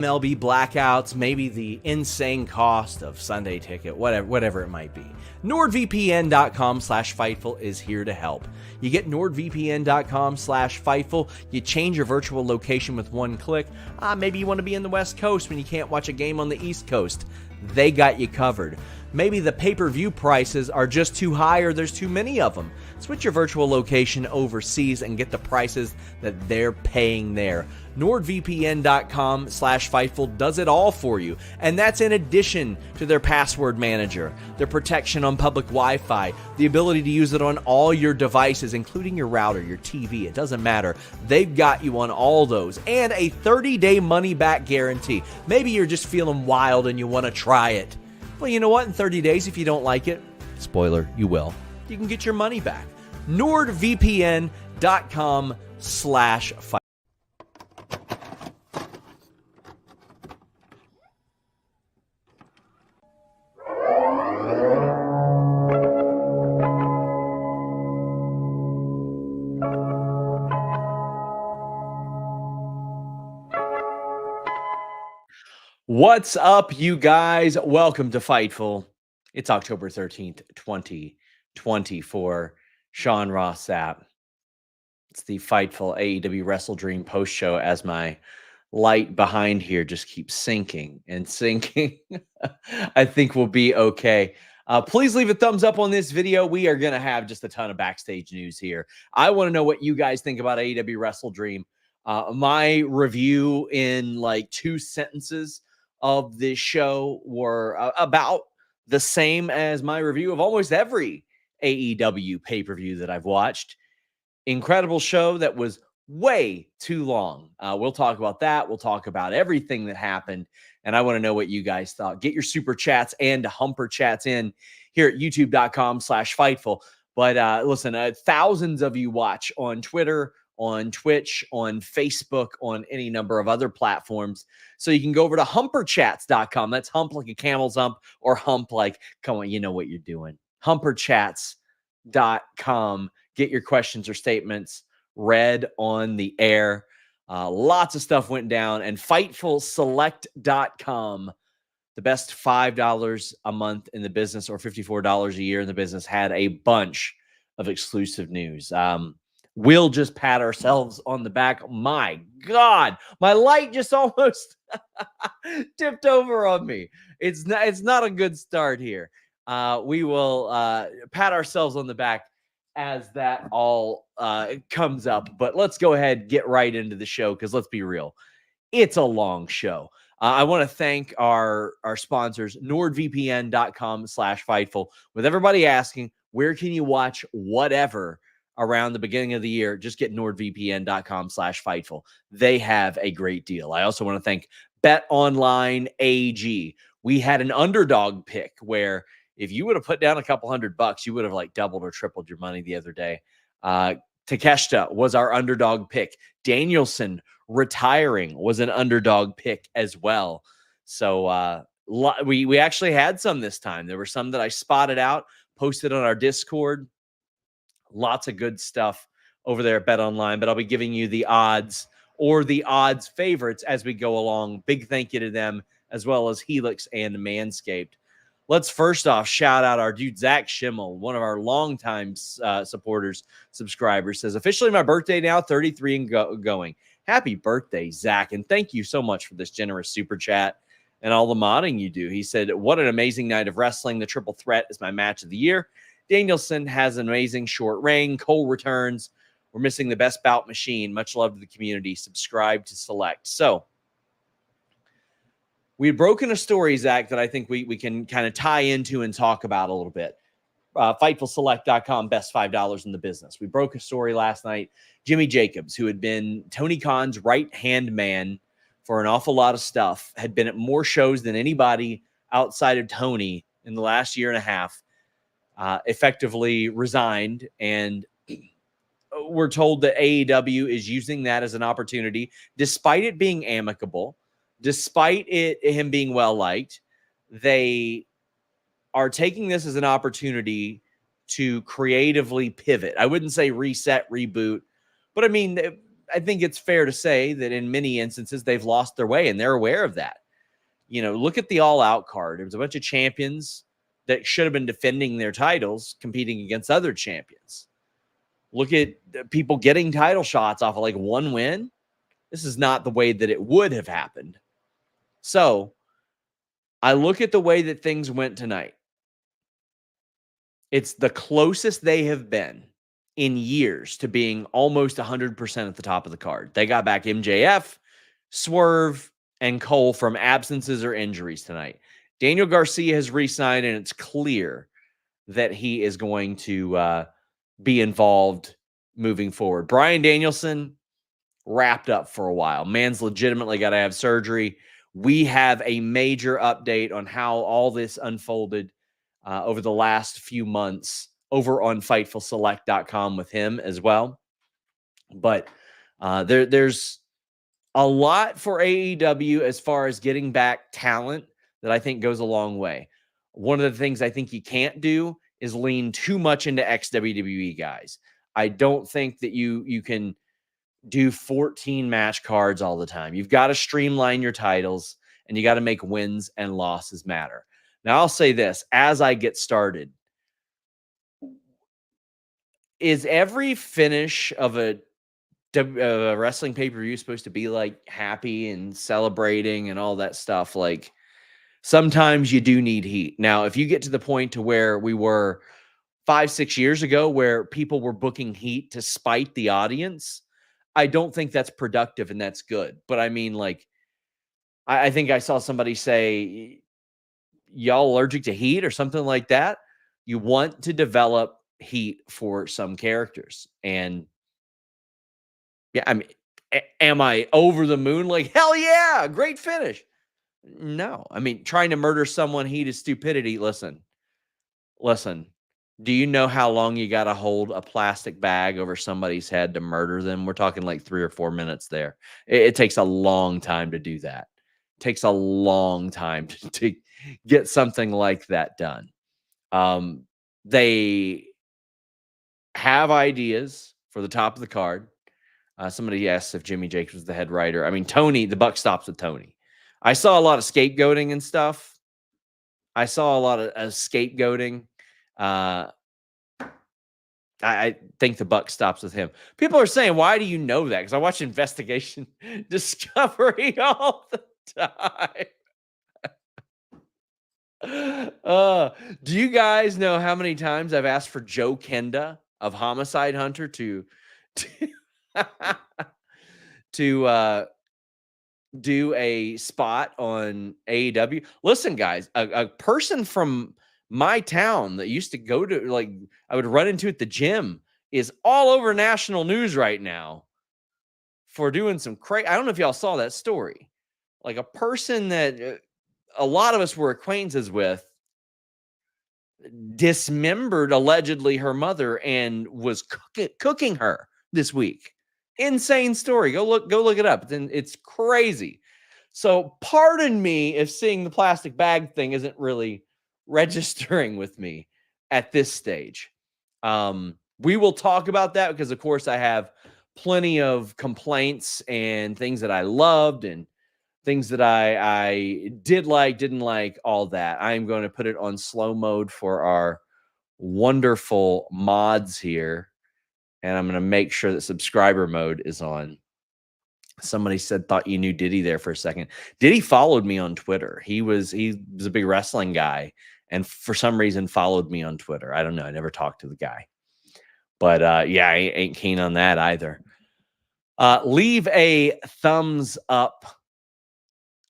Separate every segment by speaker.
Speaker 1: MLB blackouts, maybe the insane cost of Sunday ticket, whatever it might be. NordVPN.com/Fightful is here to help. You get NordVPN.com/Fightful. You change your virtual location with one click. Maybe you want to be in the West Coast when you can't watch a game on the East Coast. They got you covered. Maybe the pay-per-view prices are just too high or there's too many of them. Switch your virtual location overseas and get the prices that they're paying there. NordVPN.com/Fightful does it all for you. And that's in addition to their password manager, their protection on public Wi-Fi, the ability to use it on all your devices, including your router, your TV. It doesn't matter. They've got you on all those. And a 30-day money-back guarantee. Maybe you're just feeling wild and you want to try it. Well, you know what? In 30 days, if you don't like it, spoiler, you will. You can get your money back. NordVPN.com/Fightful. What's up, you guys? Welcome to Fightful. It's October 13th, 2024. Sean Ross Sapp. It's the Fightful AEW WrestleDream post show as my light behind here just keeps sinking and sinking. I think we'll be okay. Please leave a thumbs up on this video. We are going to have just a ton of backstage news here. I want to know what you guys think about AEW WrestleDream. My review in like 2 sentences of this show were about the same as my review of almost every AEW pay-per-view that I've watched. Incredible show that was way too long. We'll talk about that. We'll talk about everything that happened. And I want to know what you guys thought. Get your super chats and humper chats in here at youtube.com/Fightful. But listen, thousands of you watch on Twitter, on Twitch, on Facebook, on any number of other platforms. So you can go over to humperchats.com. That's hump like a camel's hump, or hump like, come on, you know what you're doing. Humperchats.com. Get your questions or statements read on the air. Lots of stuff went down. And FightfulSelect.com, the best $5 a month in the business or $54 a year in the business, had a bunch of exclusive news. We'll just pat ourselves on the back. My God, my light just almost tipped over on me. It's not a good start here. We will pat ourselves on the back as that all comes up. But let's go ahead, get right into the show, because let's be real. It's a long show. I want to thank our sponsors, NordVPN.com/Fightful. With everybody asking, where can you watch whatever around the beginning of the year? Just get NordVPN.com/Fightful. They have a great deal. I also want to thank BetOnline AG. We had an underdog pick where if you would have put down a couple $100, you would have like doubled or tripled your money the other day. Takeshita was our underdog pick. Danielson retiring was an underdog pick as well. So we actually had some this time. There were some that I spotted out, posted on our Discord. Lots of good stuff over there at BetOnline, but I'll be giving you the odds or the odds favorites as we go along. Big thank you to them, as well as Helix and Manscaped. Let's first off shout out our dude, Zach Schimmel, one of our longtime supporters, subscribers, says, officially my birthday now, 33 and going. Happy birthday, Zach, and thank you so much for this generous super chat and all the modding you do. He said, what an amazing night of wrestling. The triple threat is my match of the year. Danielson has an amazing short reign. Cole returns. We're missing the best bout machine. Much love to the community. Subscribe to Select. So we had broken a story, Zach, that I think we can kind of tie into and talk about a little bit. FightfulSelect.com, best $5 in the business. We broke a story last night. Jimmy Jacobs, who had been Tony Khan's right-hand man for an awful lot of stuff, had been at more shows than anybody outside of Tony in the last year and a half, effectively resigned. And we're told that AEW is using that as an opportunity, despite it being amicable, despite him being well-liked. They are taking this as an opportunity to creatively pivot. I wouldn't say reset, reboot, but I mean, I think it's fair to say that in many instances they've lost their way, and they're aware of that. Look at the All Out card. There was a bunch of champions that should have been defending their titles, competing against other champions. Look at people getting title shots off of like one win. This is not the way that it would have happened. So I look at the way that things went tonight. It's the closest they have been in years to being almost 100% at the top of the card. They got back MJF, Swerve, and Cole from absences or injuries tonight. Daniel Garcia has re-signed, and it's clear that he is going to be involved moving forward. Bryan Danielson wrapped up for a while. Man's legitimately got to have surgery. We have a major update on how all this unfolded over the last few months over on FightfulSelect.com with him as well. But there's a lot for AEW as far as getting back talent that I think goes a long way. One of the things I think you can't do is lean too much into ex-WWE guys. I don't think that you can do 14 match cards all the time. You've got to streamline your titles, and you got to make wins and losses matter. Now, I'll say this as I get started. Is every finish of a wrestling pay-per-view supposed to be like happy and celebrating and all that stuff? Like, sometimes you do need heat. Now, if you get to the point to where we were 5-6 years ago, where people were booking heat to spite the audience, I don't think that's productive and that's good. But I mean, like, I think I saw somebody say, y'all allergic to heat or something like that. You want to develop heat for some characters. And yeah, I mean, am I over the moon? Like, hell yeah, great finish. No, I mean, trying to murder someone, heat is stupidity. Listen, do you know how long you got to hold a plastic bag over somebody's head to murder them? We're talking like 3 or 4 minutes there. It takes a long time to do that. It takes a long time to get something like that done. They have ideas for the top of the card. Somebody asked if Jimmy Jacobs was the head writer. I mean, Tony, the buck stops with Tony. I saw a lot of scapegoating and stuff. I saw a lot of scapegoating. I think the buck stops with him. People are saying, why do you know that? Because I watch Investigation Discovery all the time. Do you guys know how many times I've asked for Joe Kenda of Homicide Hunter to do a spot on AEW? Listen, guys, a person from my town that used to go to, like, I would run into at the gym is all over national news right now for doing some crazy. I don't know if y'all saw that story. Like, a person that a lot of us were acquaintances with dismembered allegedly her mother and was cooking her this week. Insane story. Go look it up. Then it's crazy. So pardon me if seeing the plastic bag thing isn't really registering with me at this stage. We will talk about that because, of course, I have plenty of complaints and things that I loved and things that I did like, didn't like, all that. I am going to put it on slow mode for our wonderful mods here. And I'm going to make sure that subscriber mode is on. Somebody said, thought you knew Diddy there for a second. Diddy followed me on Twitter. He was a big wrestling guy, and for some reason followed me on Twitter. I don't know. I never talked to the guy. But yeah, I ain't keen on that either. Leave a thumbs up.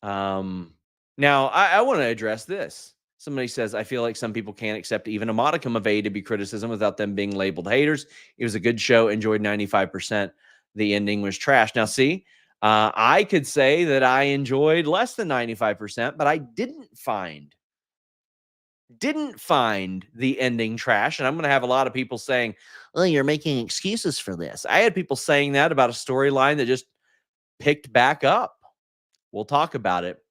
Speaker 1: Now, I want to address this. Somebody says, I feel like some people can't accept even a modicum of AEW criticism without them being labeled haters. It was a good show. Enjoyed 95%. The ending was trash. Now, see, I could say that I enjoyed less than 95%, but I didn't find the ending trash. And I'm going to have a lot of people saying, well, you're making excuses for this. I had people saying that about a storyline that just picked back up. We'll talk about it.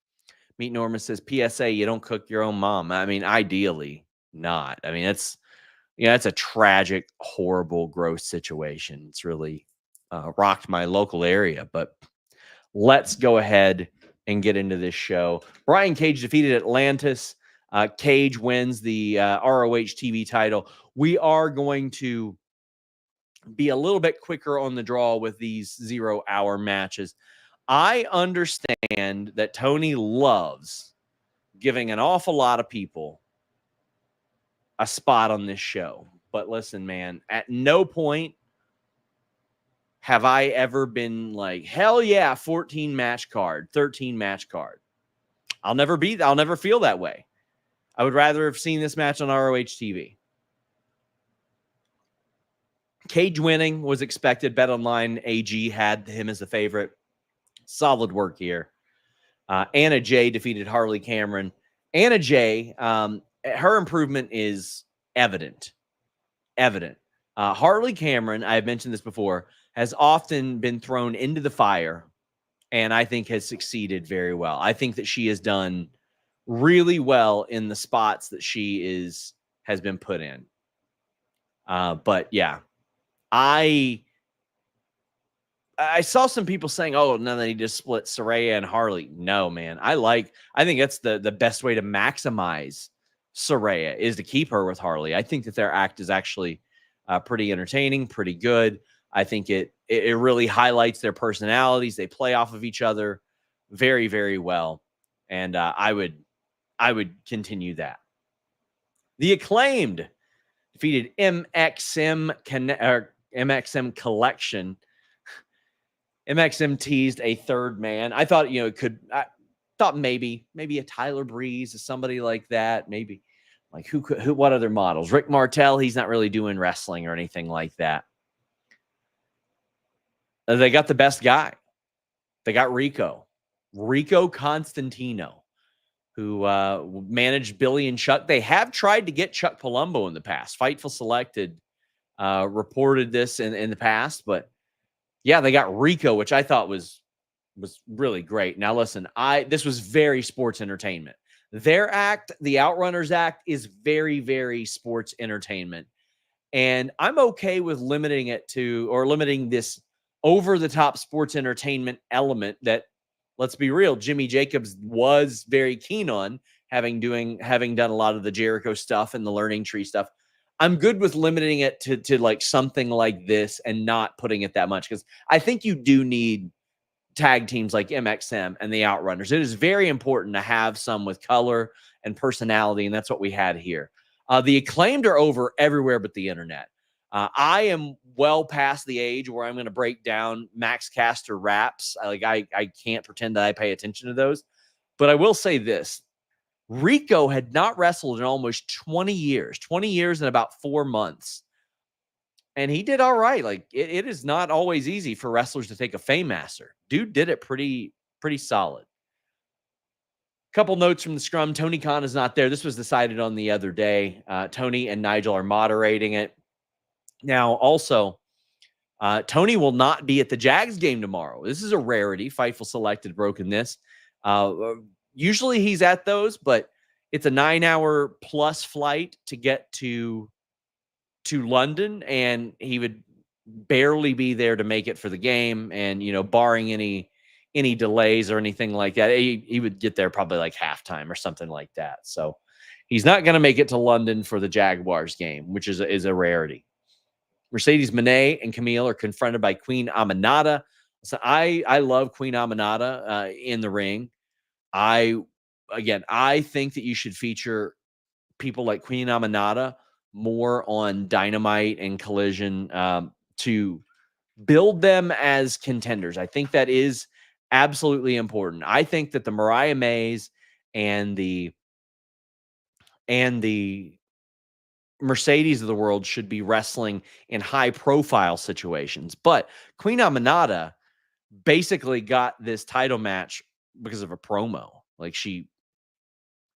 Speaker 1: Meet Norman says, PSA, you don't cook your own mom. I mean, ideally not. I mean, it's a tragic, horrible, gross situation. It's really, rocked my local area. But let's go ahead and get into this show. Brian Cage defeated Atlantis. Cage wins the ROH TV title. We are going to be a little bit quicker on the draw with these 0-hour matches. I understand that Tony loves giving an awful lot of people a spot on this show. But listen, man, at no point have I ever been like, hell yeah, 14 match card, 13 match card. I'll never feel that way. I would rather have seen this match on ROH TV. Cage winning was expected. BetOnline AG had him as the favorite. Solid work here. Anna Jay defeated Harley Cameron. Anna Jay, her improvement is evident. Harley Cameron, I have mentioned this before, has often been thrown into the fire, and I think has succeeded very well. I think that she has done really well in the spots that she has been put in. But yeah, I saw some people saying, "Oh, no, they need to split Saraya and Harley." No, man. I think that's the best way to maximize Saraya is to keep her with Harley. I think that their act is actually pretty entertaining, pretty good. I think it really highlights their personalities. They play off of each other very, very well, and I would continue that. The Acclaimed defeated MxM Collection. MxM teased a third man. I thought, I thought maybe a Tyler Breeze or somebody like that. Maybe like what other models? Rick Martel, he's not really doing wrestling or anything like that. They got the best guy. They got Rico Constantino, who managed Billy and Chuck. They have tried to get Chuck Palumbo in the past. Fightful Selected reported this in the past, but yeah, they got Rico, which I thought was really great. Now listen, this was very sports entertainment. Their act, the Outrunners act, is very, very sports entertainment. And I'm okay with limiting this over-the-top sports entertainment element that, let's be real, Jimmy Jacobs was very keen on, having done a lot of the Jericho stuff and the Learning Tree stuff. I'm good with limiting it to like something like this and not putting it that much, because I think you do need tag teams like MxM and the Outrunners. It is very important to have some with color and personality, and that's what we had here. The Acclaimed are over everywhere but the internet. I am well past the age where I'm going to break down Max Caster raps. I can't pretend that I pay attention to those, but I will say this. Rico had not wrestled in almost 20 years and about 4 months. And he did all right. Like it is not always easy for wrestlers to take a Fame Master. Dude did it pretty solid. Couple notes from the scrum. Tony Khan is not there. This was decided on the other day. Tony and Nigel are moderating it. Now, also, Tony will not be at the Jags game tomorrow. This is a rarity. Fightful Selected broken this. Usually he's at those, but it's a 9-hour plus flight to get to London, and he would barely be there to make it for the game. And, barring any delays or anything like that, he would get there probably like halftime or something like that. So he's not going to make it to London for the Jaguars game, which is a rarity. Mercedes Moné and Camille are confronted by Queen Aminata. So I love Queen Aminata in the ring. I think that you should feature people like Queen Aminata more on Dynamite and Collision to build them as contenders. I think that is absolutely important. I think that the Mariah Mays and the Mercedes of the world should be wrestling in high profile situations. But Queen Aminata basically got this title match because of a promo. Like, she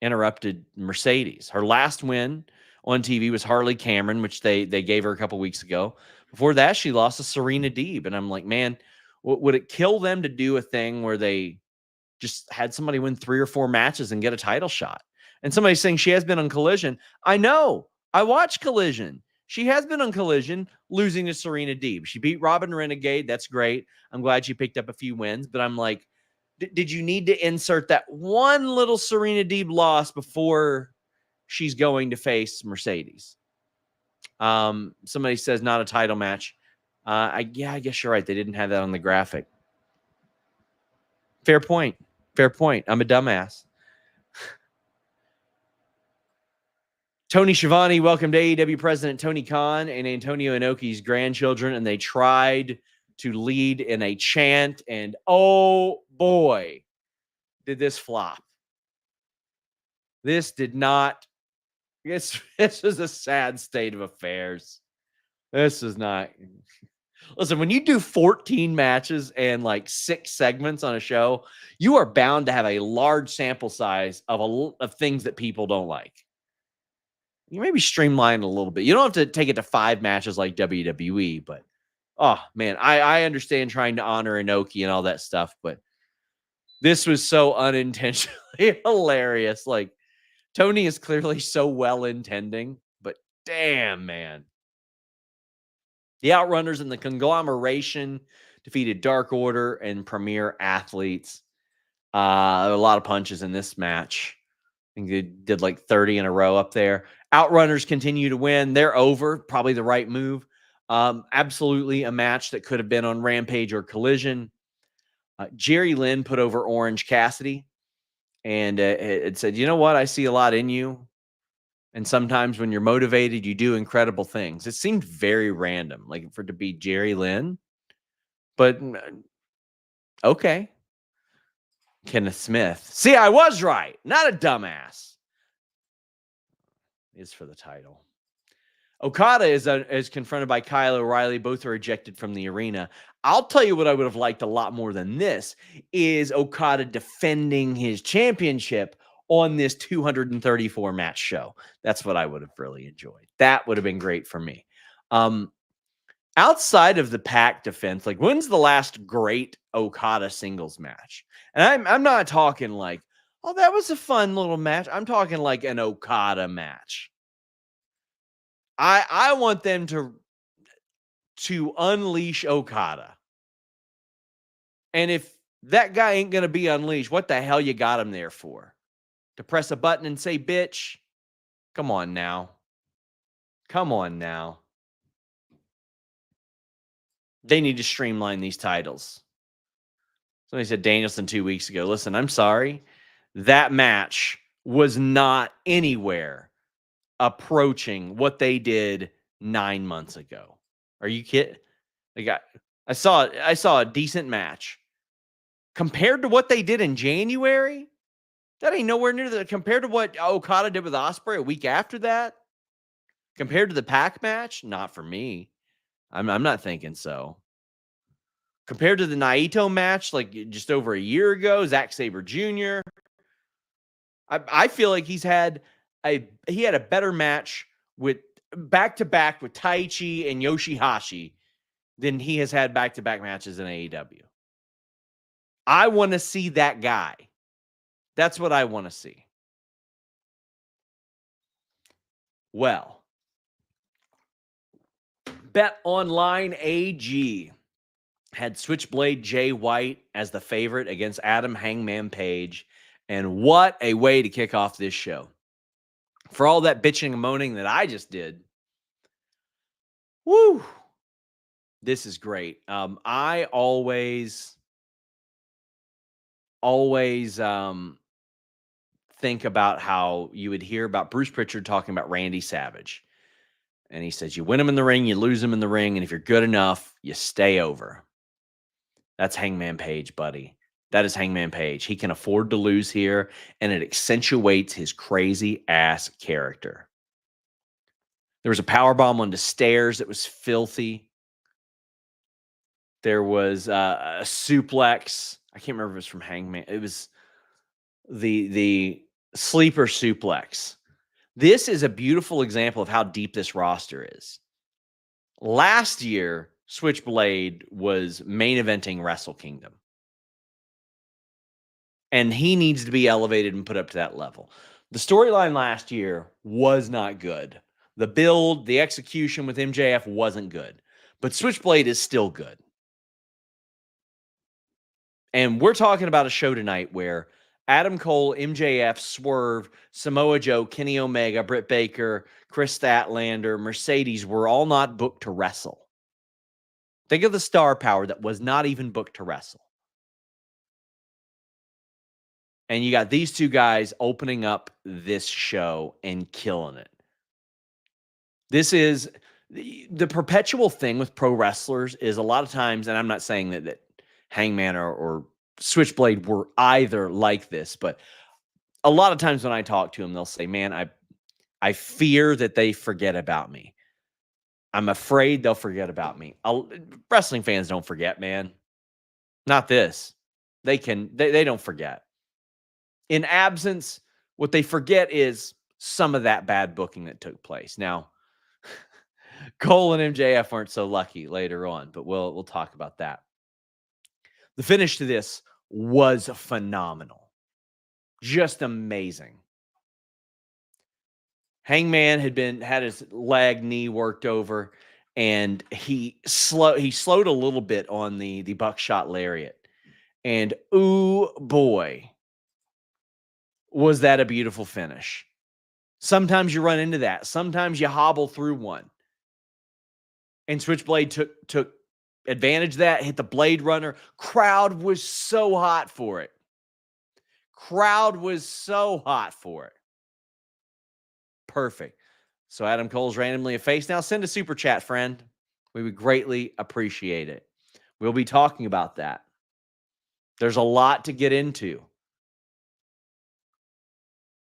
Speaker 1: interrupted Mercedes. Her last win on TV was Harley Cameron, which they gave her a couple weeks ago. Before that, she lost to Serena Deeb. And I'm like, man, would it kill them to do a thing where they just had somebody win 3 or 4 matches and get a title shot? And somebody's saying she has been on Collision. I know. I watch Collision. she has been on Collision, losing to Serena Deeb. She beat Robin Renegade. That's great. I'm glad she picked up a few wins, but I'm like, did you need to insert that one little Serena Deeb loss before she's going to face Mercedes? Somebody says not a title match. I guess you're right. They didn't have that on the graphic. Fair point. Fair point. I'm a dumbass. Tony Schiavone, welcome to AEW President Tony Khan and Antonio Inoki's grandchildren, and they tried to lead in a chant, and oh boy, did this flop. This did not. This is a sad state of affairs. This is not. Listen, when you do 14 matches and like 6 segments on a show, you are bound to have a large sample size of things that people don't like. You maybe streamline a little bit. You don't have to take it to 5 matches like WWE, but oh man, I understand trying to honor Inoki and all that stuff, but this was so unintentionally hilarious. Like, Tony is clearly so well intending, but damn, man. The Outrunners and the Conglomeration defeated Dark Order and Premier Athletes. A lot of punches in this match. I think they did like 30 in a row up there. Outrunners continue to win. They're over. Probably the right move. Absolutely a match that could have been on Rampage or Collision. Jerry Lynn put over Orange Cassidy. And it said, you know what? I see a lot in you. And sometimes when you're motivated, you do incredible things. It seemed very random, like for it to be Jerry Lynn. But okay. Kenneth Smith. See, I was right. Not a dumbass. Is for the title. Okada is confronted by Kyle O'Reilly. Both are ejected from the arena. I'll tell you what I would have liked a lot more than this is Okada defending his championship on this 234 match show. That's what I would have really enjoyed. That would have been great for me. Outside of the Pac defense, like when's the last great Okada singles match? And I'm not talking like, oh, that was a fun little match. I'm talking like an Okada match. I want them to unleash Okada. And if that guy ain't going to be unleashed, what the hell you got him there for? To press a button and say, bitch? Come on now. Come on now. They need to streamline these titles. Somebody said Danielson 2 weeks ago. Listen, I'm sorry. That match was not anywhere approaching what they did 9 months ago. Are you kidding? Like I saw a decent match compared to what they did in January. That ain't nowhere near compared to what Okada did with Ospreay a week after that. Compared to the Pac match, not for me. I'm not thinking so. Compared to the Naito match, like just over a year ago, Zack Sabre Jr. I feel like he had a better match with back-to-back with Taichi and Yoshihashi than he has had back-to-back matches in AEW. I want to see that guy. That's what I want to see. Well, Bet Online AG had Switchblade Jay White as the favorite against Adam Hangman Page. And what a way to kick off this show. For all that bitching and moaning that I just did. Woo! This is great. I always think about how you would hear about Bruce Pritchard talking about Randy Savage. And he says, you win him in the ring, you lose him in the ring, and if you're good enough, you stay over. That's Hangman Page, buddy. That is Hangman Page. He can afford to lose here, and it accentuates his crazy-ass character. There was a powerbomb on the stairs that was filthy. There was a suplex. I can't remember if it was from Hangman. It was the sleeper suplex. This is a beautiful example of how deep this roster is. Last year, Switchblade was main eventing Wrestle Kingdom. And he needs to be elevated and put up to that level. The storyline last year was not good. The build, the execution with MJF wasn't good, but Switchblade is still good. And we're talking about a show tonight where Adam Cole, MJF, Swerve, Samoa Joe, Kenny Omega, Britt Baker, Chris Statlander, Mercedes were all not booked to wrestle. Think of the star power that was not even booked to wrestle. And you got these two guys opening up this show and killing it. This is the perpetual thing with pro wrestlers is a lot of times, and I'm not saying that Hangman or Switchblade were either like this, but a lot of times when I talk to them, they'll say, man, I fear that they forget about me. I'm afraid they'll forget about me. Wrestling fans don't forget, man. Not this. They don't forget. In absence, what they forget is some of that bad booking that took place. Now, Cole and MJF weren't so lucky later on, but we'll talk about that. The finish to this was phenomenal. Just amazing. Hangman had his knee worked over, and he slowed a little bit on the buckshot lariat. And ooh boy, was that a beautiful finish. Sometimes you run into that. Sometimes you hobble through one. And Switchblade took advantage of that, hit the Blade Runner. Crowd was so hot for it. Perfect. So Adam Cole's randomly a face. Now send a super chat, friend. We would greatly appreciate it. We'll be talking about that. There's a lot to get into.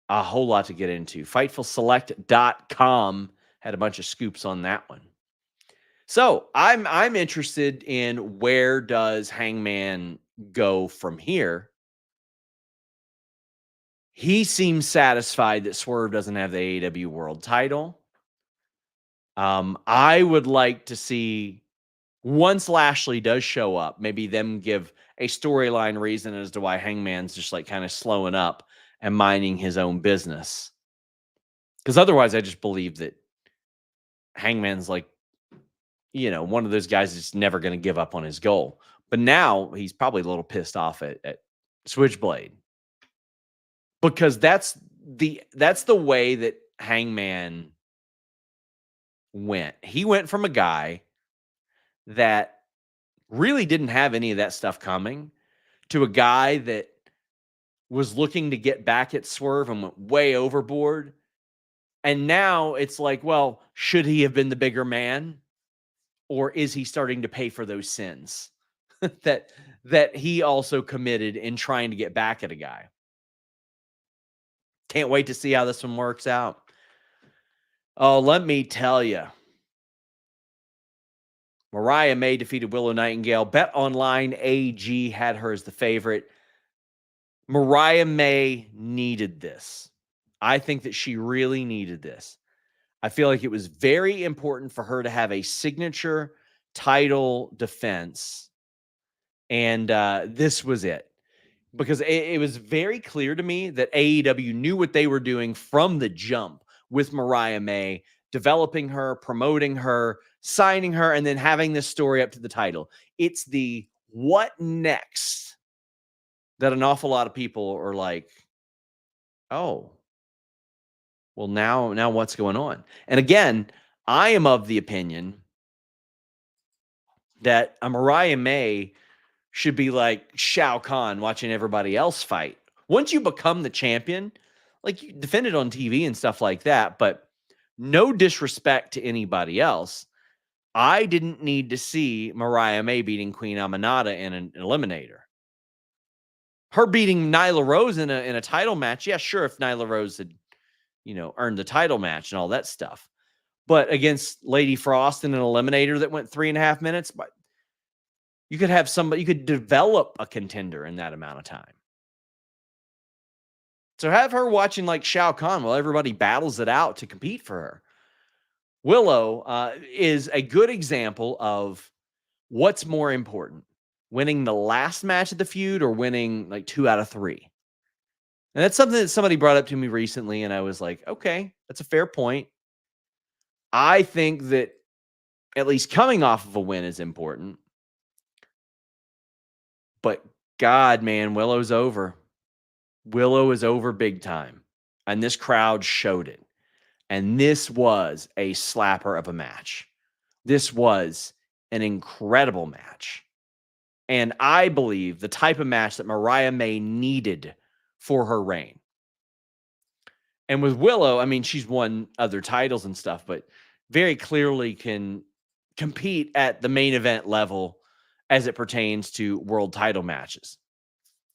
Speaker 1: A whole lot to get into. FightfulSelect.com had a bunch of scoops on that one. So I'm interested in where does Hangman go from here. He seems satisfied that Swerve doesn't have the AEW World Title. I would like to see, once Lashley does show up, maybe them give a storyline reason as to why Hangman's just like kind of slowing up and minding his own business. Because otherwise, I just believe that Hangman's like, one of those guys that's never going to give up on his goal. But now he's probably a little pissed off at Switchblade. Because that's the way that Hangman went. He went from a guy that really didn't have any of that stuff coming to a guy that was looking to get back at Swerve and went way overboard. And now it's like, well, should he have been the bigger man? Or is he starting to pay for those sins that he also committed in trying to get back at a guy? Can't wait to see how this one works out. Oh, let me tell you. Mariah May defeated Willow Nightingale. Bet Online AG had her as the favorite. Mariah May needed this. I think that she really needed this. I feel like it was very important for her to have a signature title defense. And this was it. Because it was very clear to me that AEW knew what they were doing from the jump with Mariah May, developing her, promoting her, signing her, and then having this story up to the title. It's the what next that an awful lot of people are like, oh, well, now what's going on? And again, I am of the opinion that a Mariah May should be like Shao Kahn watching everybody else fight. Once you become the champion, like you defend it on TV and stuff like that, but no disrespect to anybody else. I didn't need to see Mariah May beating Queen Aminata in an eliminator. Her beating Nyla Rose in a title match. Yeah, sure. If Nyla Rose had, earned the title match and all that stuff, but against Lady Frost in an eliminator that went 3.5 minutes, but you could have somebody, you could develop a contender in that amount of time. So have her watching like Shao Kahn while everybody battles it out to compete for her. Willow is a good example of what's more important, winning the last match of the feud or winning like 2 out of 3. And that's something that somebody brought up to me recently. And I was like, okay, that's a fair point. I think that at least coming off of a win is important. But God, man, Willow's over. Willow is over big time. And this crowd showed it. And this was a slapper of a match. This was an incredible match. And I believe the type of match that Mariah May needed for her reign. And with Willow, I mean, she's won other titles and stuff, but very clearly can compete at the main event level as it pertains to world title matches.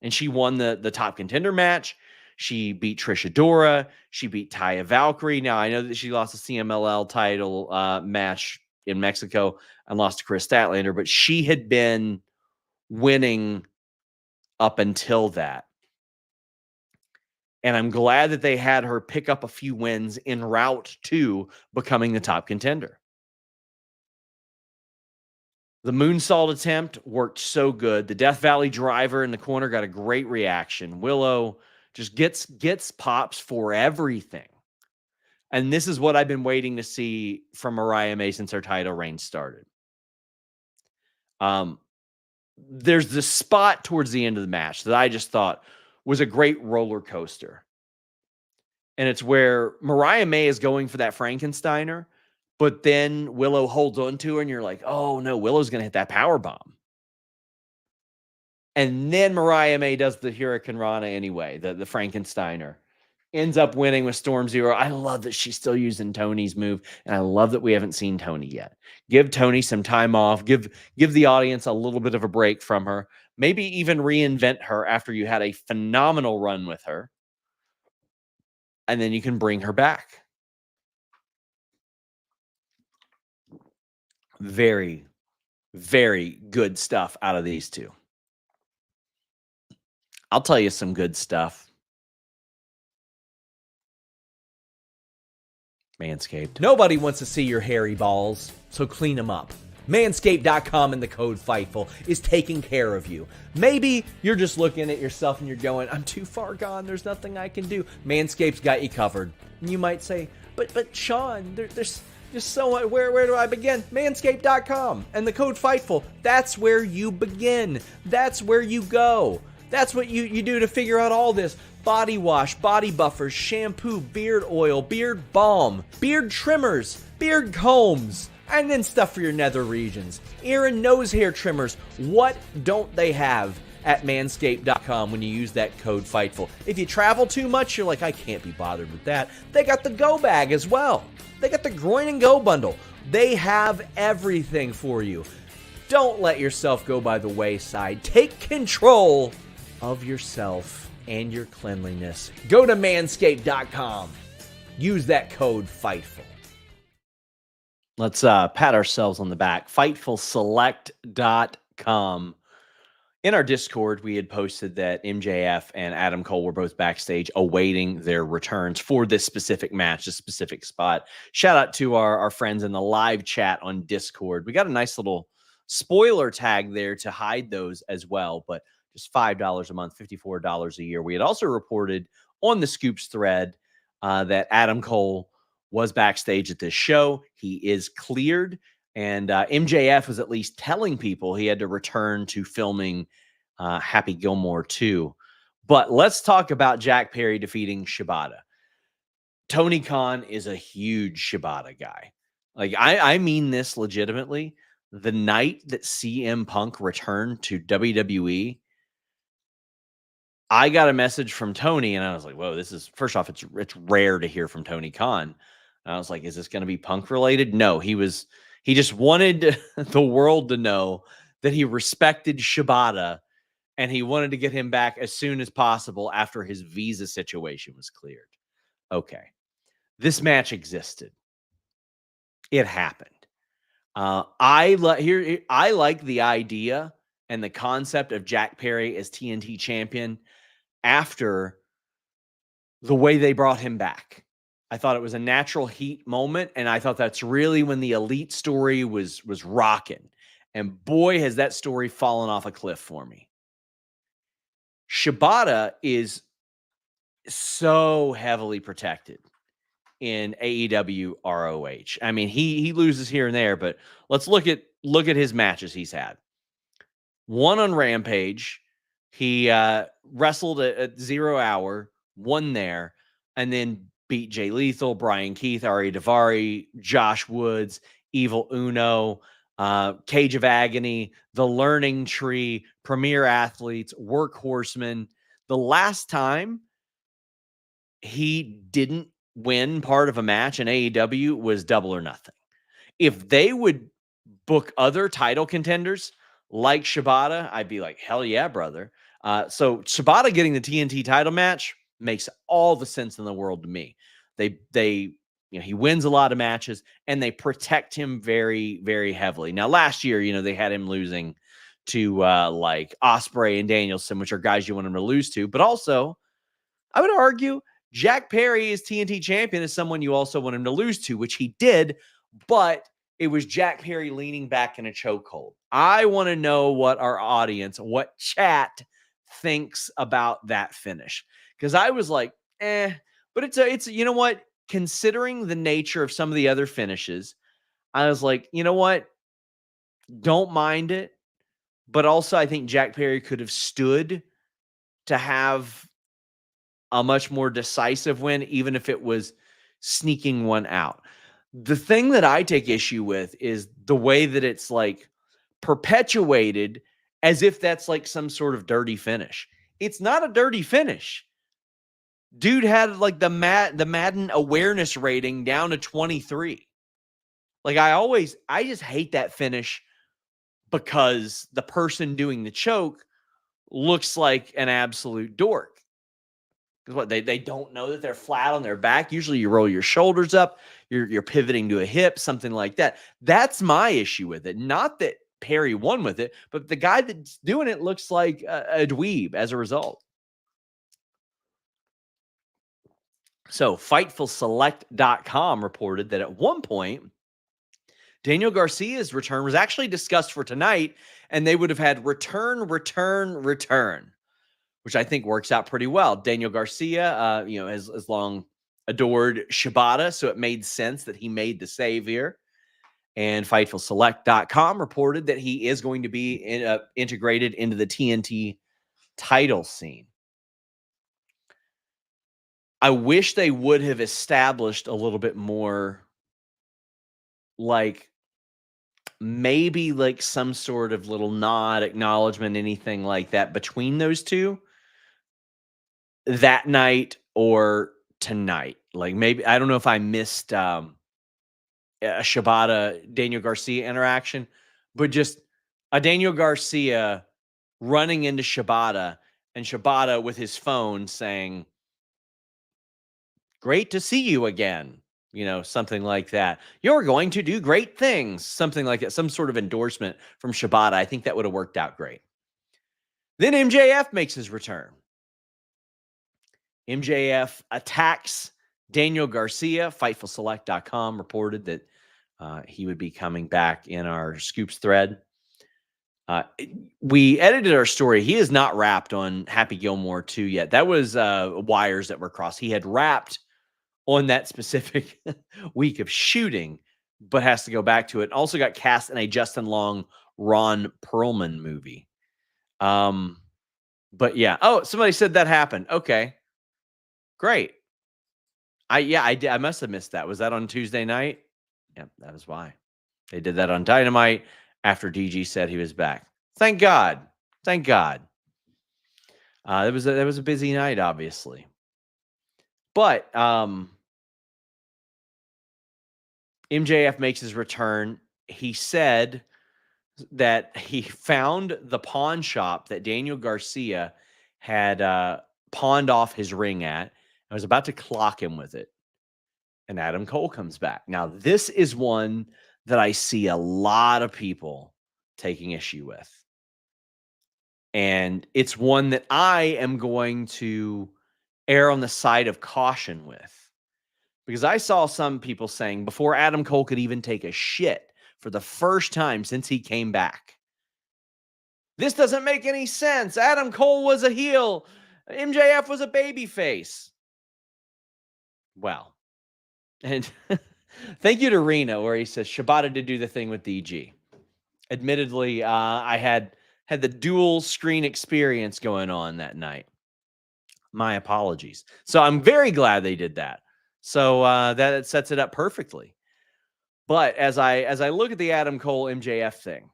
Speaker 1: And she won the top contender match. She beat Trish Adora. She beat Taya Valkyrie. Now, I know that she lost the CMLL title match in Mexico and lost to Chris Statlander, but she had been winning up until that. And I'm glad that they had her pick up a few wins en route to becoming the top contender. The moonsault attempt worked so good. The Death Valley driver in the corner got a great reaction. Willow just gets pops for everything. And this is what I've been waiting to see from Mariah May since her title reign started. There's this spot towards the end of the match that I just thought was a great roller coaster. And it's where Mariah May is going for that Frankensteiner, but then Willow holds on to her and you're like, oh no, Willow's going to hit that power bomb. And then Mariah May does the Hurricane Rana anyway, the Frankensteiner. Ends up winning with Storm Zero. I love that she's still using Tony's move, and I love that we haven't seen Tony yet. Give Tony some time off. Give the audience a little bit of a break from her. Maybe even reinvent her after you had a phenomenal run with her. And then you can bring her back. Very, very good stuff out of these two. I'll tell you some good stuff. Manscaped.
Speaker 2: Nobody wants to see your hairy balls, so clean them up. Manscaped.com and the code FIGHTFUL is taking care of you. Maybe you're just looking at yourself and you're going, I'm too far gone, there's nothing I can do. Manscaped's got you covered. And you might say, but Sean, there's just so much, where do I begin? Manscaped.com and the code FIGHTFUL, that's where you begin. That's where you go. That's what you do to figure out all this. Body wash, body buffers, shampoo, beard oil, beard balm, beard trimmers, beard combs, and then stuff for your nether regions. Ear and nose hair trimmers. What don't they have at manscaped.com when you use that code FIGHTFUL? If you travel too much, you're like, I can't be bothered with that. They got the Go Bag as well. They got the Groin and Go bundle. They have everything for you. Don't let yourself go by the wayside. Take control of yourself and your cleanliness. Go to manscaped.com. Use that code FIGHTFUL.
Speaker 1: Let's pat ourselves on the back. FightfulSelect.com. In our Discord, we had posted that MJF and Adam Cole were both backstage awaiting their returns for this specific match, this specific spot. Shout out to our friends in the live chat on Discord. We got a nice little spoiler tag there to hide those as well, but just $5 a month, $54 a year. We had also reported on the Scoops thread that Adam Cole was backstage at this show. He is cleared, and MJF was at least telling people he had to return to filming Happy Gilmore 2. But let's talk about Jack Perry defeating Shibata. Tony Khan is a huge Shibata guy. Like, I mean this legitimately. The night that CM Punk returned to WWE, I got a message from Tony, and I was like, whoa, this is, first off, it's rare to hear from Tony Khan. And I was like, is this going to be Punk related? No, he just wanted the world to know that he respected Shibata, and he wanted to get him back as soon as possible after his visa situation was cleared. Okay. This match existed. It happened. I like the idea and the concept of Jack Perry as TNT champion after the way they brought him back. I thought it was a natural heat moment, and I thought that's really when the Elite story was rocking. And boy, has that story fallen off a cliff for me. Shibata is so heavily protected in AEW ROH. I mean, he loses here and there, but let's look at his matches he's had. One on Rampage, he wrestled at 0 Hour, won there, and then beat Jay Lethal, Brian Keith, Ari Daivari, Josh Woods, Evil Uno, Cage of Agony, The Learning Tree, Premier Athletes, Workhorsemen. The last time he didn't win part of a match in AEW was Double or Nothing. If they would book other title contenders like Shibata, I'd be like, hell yeah, brother. So Shibata getting the TNT title match makes all the sense in the world to me. They he wins a lot of matches and they protect him very, very heavily. Now, last year, they had him losing to like Ospreay and Danielson, which are guys you want him to lose to. But also, I would argue Jack Perry as TNT champion is someone you also want him to lose to, which he did, but it was Jack Perry leaning back in a chokehold. I want to know what our audience, what chat thinks about that finish. Because I was like, but it's you know what? Considering the nature of some of the other finishes, I was like, you know what? Don't mind it. But also, I think Jack Perry could have stood to have a much more decisive win, even if it was sneaking one out. The thing that I take issue with is the way that it's like perpetuated as if that's like some sort of dirty finish. It's not a dirty finish. Dude had like the Madden awareness rating down to 23. Like I just hate that finish because the person doing the choke looks like an absolute dork. Because what they don't know that they're flat on their back. Usually you roll your shoulders up, you're pivoting to a hip, something like that. That's my issue with it. Not that Perry won with it, but the guy that's doing it looks like a dweeb as a result. So FightfulSelect.com reported that at one point, Daniel Garcia's return was actually discussed for tonight, and they would have had return, which I think works out pretty well. Daniel Garcia, has long adored Shibata, so it made sense that he made the save here. And FightfulSelect.com reported that he is going to be integrated into the TNT title scene. I wish they would have established a little bit more, like maybe like some sort of little nod, acknowledgement, anything like that between those two that night or tonight. Like maybe, I don't know if I missed a Shibata Daniel Garcia interaction, but just a Daniel Garcia running into Shibata and Shibata with his phone saying, "Great to see you again." Something like that. "You're going to do great things." Something like that. Some sort of endorsement from Shibata. I think that would have worked out great. Then MJF makes his return. MJF attacks Daniel Garcia. FightfulSelect.com reported that he would be coming back in our Scoops thread. We edited our story. He is not wrapped on Happy Gilmore 2 yet. That was wires that were crossed. He had wrapped on that specific week of shooting, but has to go back to it. Also got cast in a Justin Long, Ron Perlman movie. But yeah. Oh, somebody said that happened. Okay. Great. I did. I must have missed that. Was that on Tuesday night? Yeah, that is why. They did that on Dynamite after DG said he was back. Thank God. Thank God. That was a busy night, obviously. But MJF makes his return. He said that he found the pawn shop that Daniel Garcia had pawned off his ring at and was about to clock him with it. And Adam Cole comes back. Now, this is one that I see a lot of people taking issue with. And it's one that I am going to err on the side of caution with. Because I saw some people saying before Adam Cole could even take a shit for the first time since he came back, this doesn't make any sense. Adam Cole was a heel. MJF was a babyface. Well, And thank you to Reno, where he says Shibata did do the thing with DG. Admittedly, I had the dual screen experience going on that night. My apologies. So I'm very glad they did that. So that sets it up perfectly. But as I look at the Adam Cole MJF thing,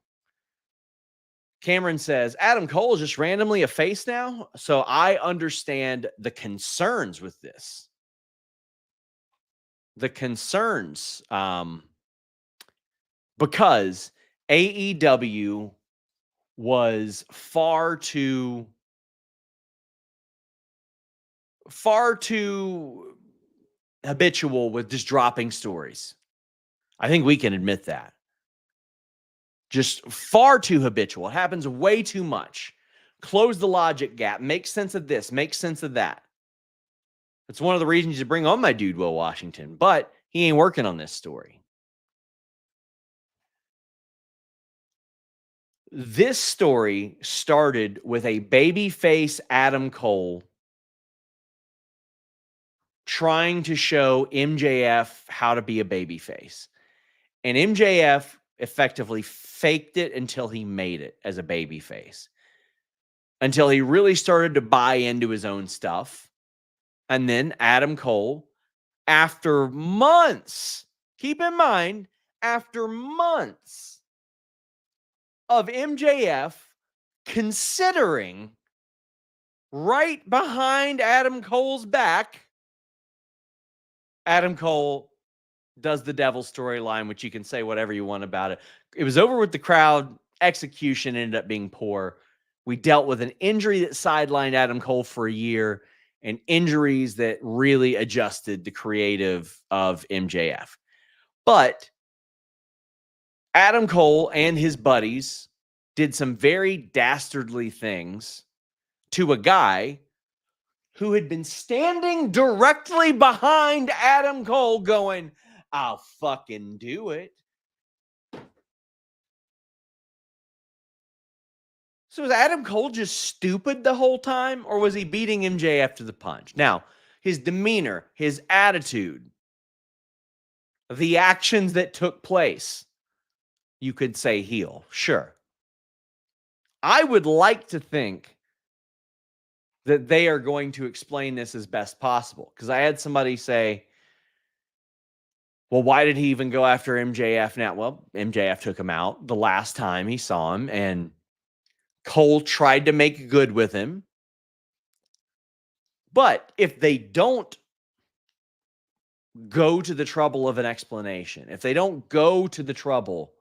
Speaker 1: Cameron says Adam Cole is just randomly a face now. So I understand the concerns with this. The concerns, because AEW was far too habitual with just dropping stories. I think we can admit that. Just far too habitual. It happens way too much. Close the logic gap. Make sense of this. Make sense of that. It's one of the reasons to bring on my dude, Will Washington, but he ain't working on this story. This story started with a babyface Adam Cole trying to show MJF how to be a babyface. And MJF effectively faked it until he made it as a babyface. Until he really started to buy into his own stuff. And then Adam Cole, after months, keep in mind, after months of MJF considering right behind Adam Cole's back, Adam Cole does the devil storyline, which you can say whatever you want about it. It was over with the crowd. Execution ended up being poor. We dealt with an injury that sidelined Adam Cole for a year and injuries that really adjusted the creative of MJF. But Adam Cole and his buddies did some very dastardly things to a guy who had been standing directly behind Adam Cole going, I'll fucking do it. So was Adam Cole just stupid the whole time, or was he beating MJF to the punch? Now, his demeanor, his attitude, the actions that took place, you could say heel. Sure. I would like to think that they are going to explain this as best possible. Because I had somebody say, well, why did he even go after MJF now? Well, MJF took him out the last time he saw him, and Cole tried to make good with him. But if they don't go to the trouble of an explanation, if they don't go to the trouble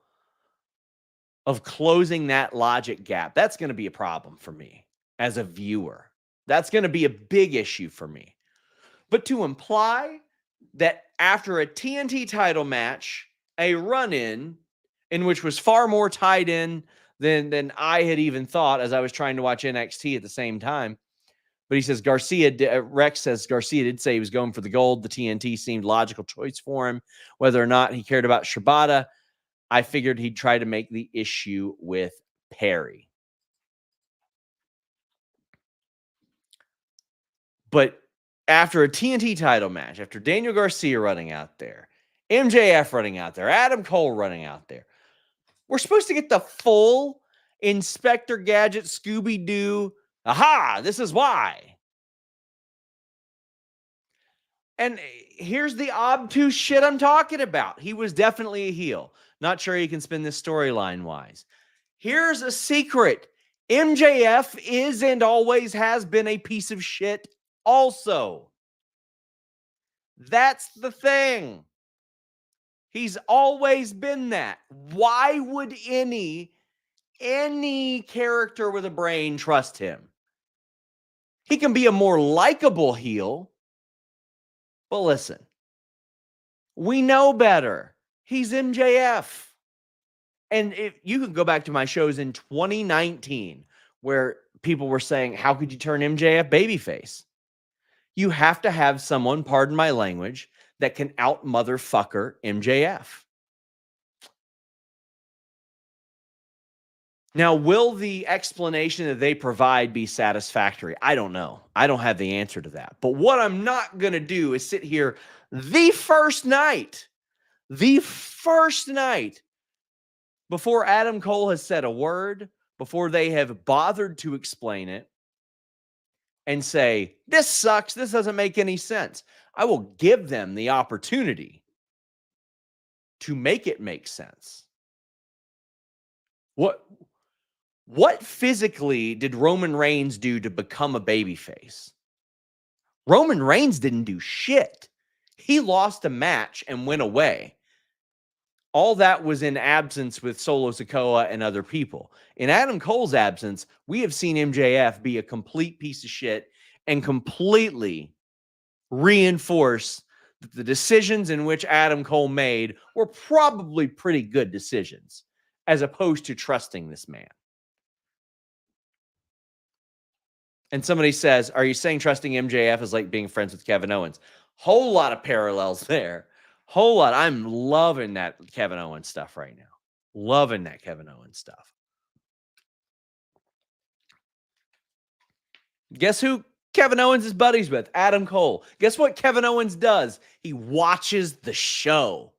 Speaker 1: of closing that logic gap, that's going to be a problem for me as a viewer. That's going to be a big issue for me. But to imply that after a TNT title match, a run-in which was far more tied in than I had even thought as I was trying to watch NXT at the same time. But he says Rex says Garcia did say he was going for the gold. The TNT seemed logical choice for him. Whether or not he cared about Shibata, I figured he'd try to make the issue with Perry. But after a TNT title match, after Daniel Garcia running out there, MJF running out there, Adam Cole running out there, we're supposed to get the full Inspector Gadget Scooby-Doo. Aha, this is why. And here's the obtuse shit I'm talking about. He was definitely a heel. Not sure he can spin this storyline wise. Here's a secret. MJF is and always has been a piece of shit also. That's the thing. He's always been that. Why would any character with a brain trust him? He can be a more likable heel. But listen, we know better. He's MJF. And if you can go back to my shows in 2019 where people were saying, how could you turn MJF babyface? You have to have someone, pardon my language, that can out motherfucker MJF. Now, will the explanation that they provide be satisfactory? I don't know. I don't have the answer to that. But what I'm not going to do is sit here the first night, before Adam Cole has said a word, before they have bothered to explain it, and say, this sucks, this doesn't make any sense. I will give them the opportunity to make it make sense. What physically did Roman Reigns do to become a babyface? Roman Reigns didn't do shit. He lost a match and went away. All that was in absence with Solo Sikoa and other people. In Adam Cole's absence, we have seen MJF be a complete piece of shit and completely reinforce that the decisions in which Adam Cole made were probably pretty good decisions, as opposed to trusting this man. And somebody says, are you saying trusting MJF is like being friends with Kevin Owens? Whole lot of parallels there. Whole lot. I'm loving that Kevin Owens stuff right now. Loving that Kevin Owens stuff. Guess who Kevin Owens is buddies with? Adam Cole. Guess what Kevin Owens does? He watches the show.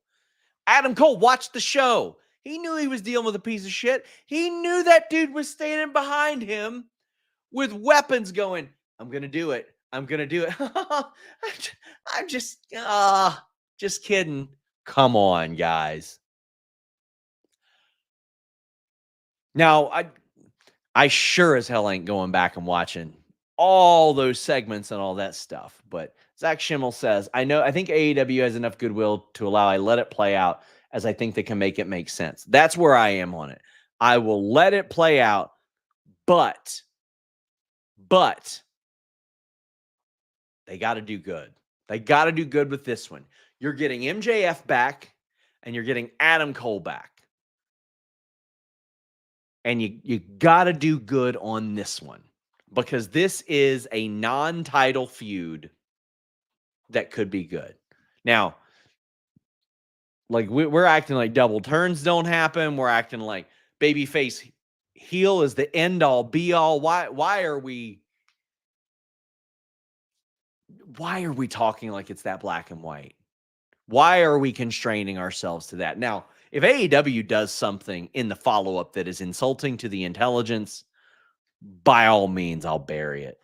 Speaker 1: Adam Cole watched the show. He knew he was dealing with a piece of shit. He knew that dude was standing behind him with weapons going, I'm going to do it. I'm going to do it. I'm just kidding. Come on, guys. Now, I sure as hell ain't going back and watching all those segments and all that stuff. But Zach Schimmel says, I think AEW has enough goodwill to allow I let it play out, as I think they can make it make sense. That's where I am on it. I will let it play out, but they got to do good. They got to do good with this one. You're getting MJF back and you're getting Adam Cole back. And you got to do good on this one, because this is a non-title feud that could be good. Now, like we're acting like double turns don't happen. We're acting like babyface heel is the end all be all. Why are we talking like it's that black and white? Why are we constraining ourselves to that? Now, if AEW does something in the follow-up that is insulting to the intelligence, by all means, I'll bury it.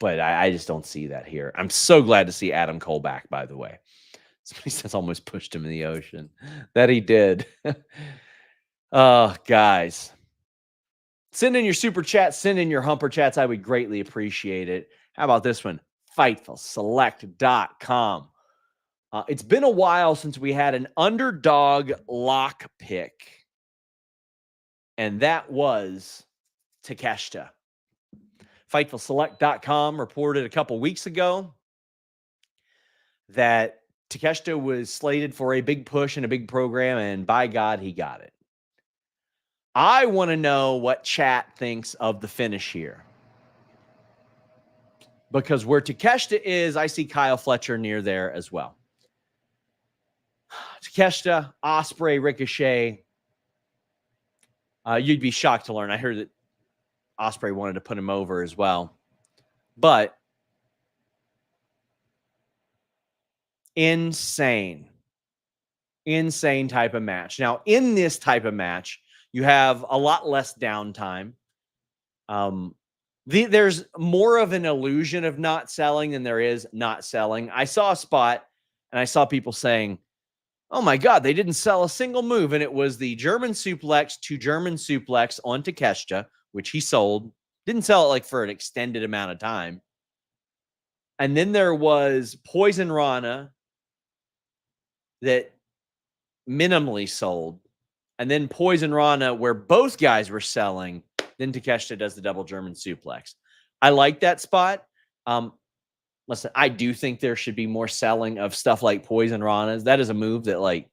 Speaker 1: But I just don't see that here. I'm so glad to see Adam Cole back, by the way. Somebody says almost pushed him in the ocean. That he did. Oh, guys. Send in your super chats. Send in your humper chats. I would greatly appreciate it. How about this one? FightfulSelect.com. It's been a while since we had an underdog lock pick, and that was Takeshita. FightfulSelect.com reported a couple weeks ago that Takeshita was slated for a big push and a big program, and by God, he got it. I want to know what chat thinks of the finish here, because where Takeshita is, I see Kyle Fletcher near there as well. Takeshita, Ospreay, Ricochet. You'd be shocked to learn. I heard that Ospreay wanted to put him over as well. But insane type of match. Now, in this type of match, you have a lot less downtime. There's more of an illusion of not selling than there is not selling. I saw a spot and I saw people saying, oh my God, they didn't sell a single move. And it was the German suplex to German suplex on Takeshita, which he sold. Didn't sell it like for an extended amount of time. And then there was Poison Rana that minimally sold. And then Poison Rana, where both guys were selling. Then Takeshita does the double German suplex. I like that spot. Listen, I do think there should be more selling of stuff like Poison Ranas. That is a move that, like,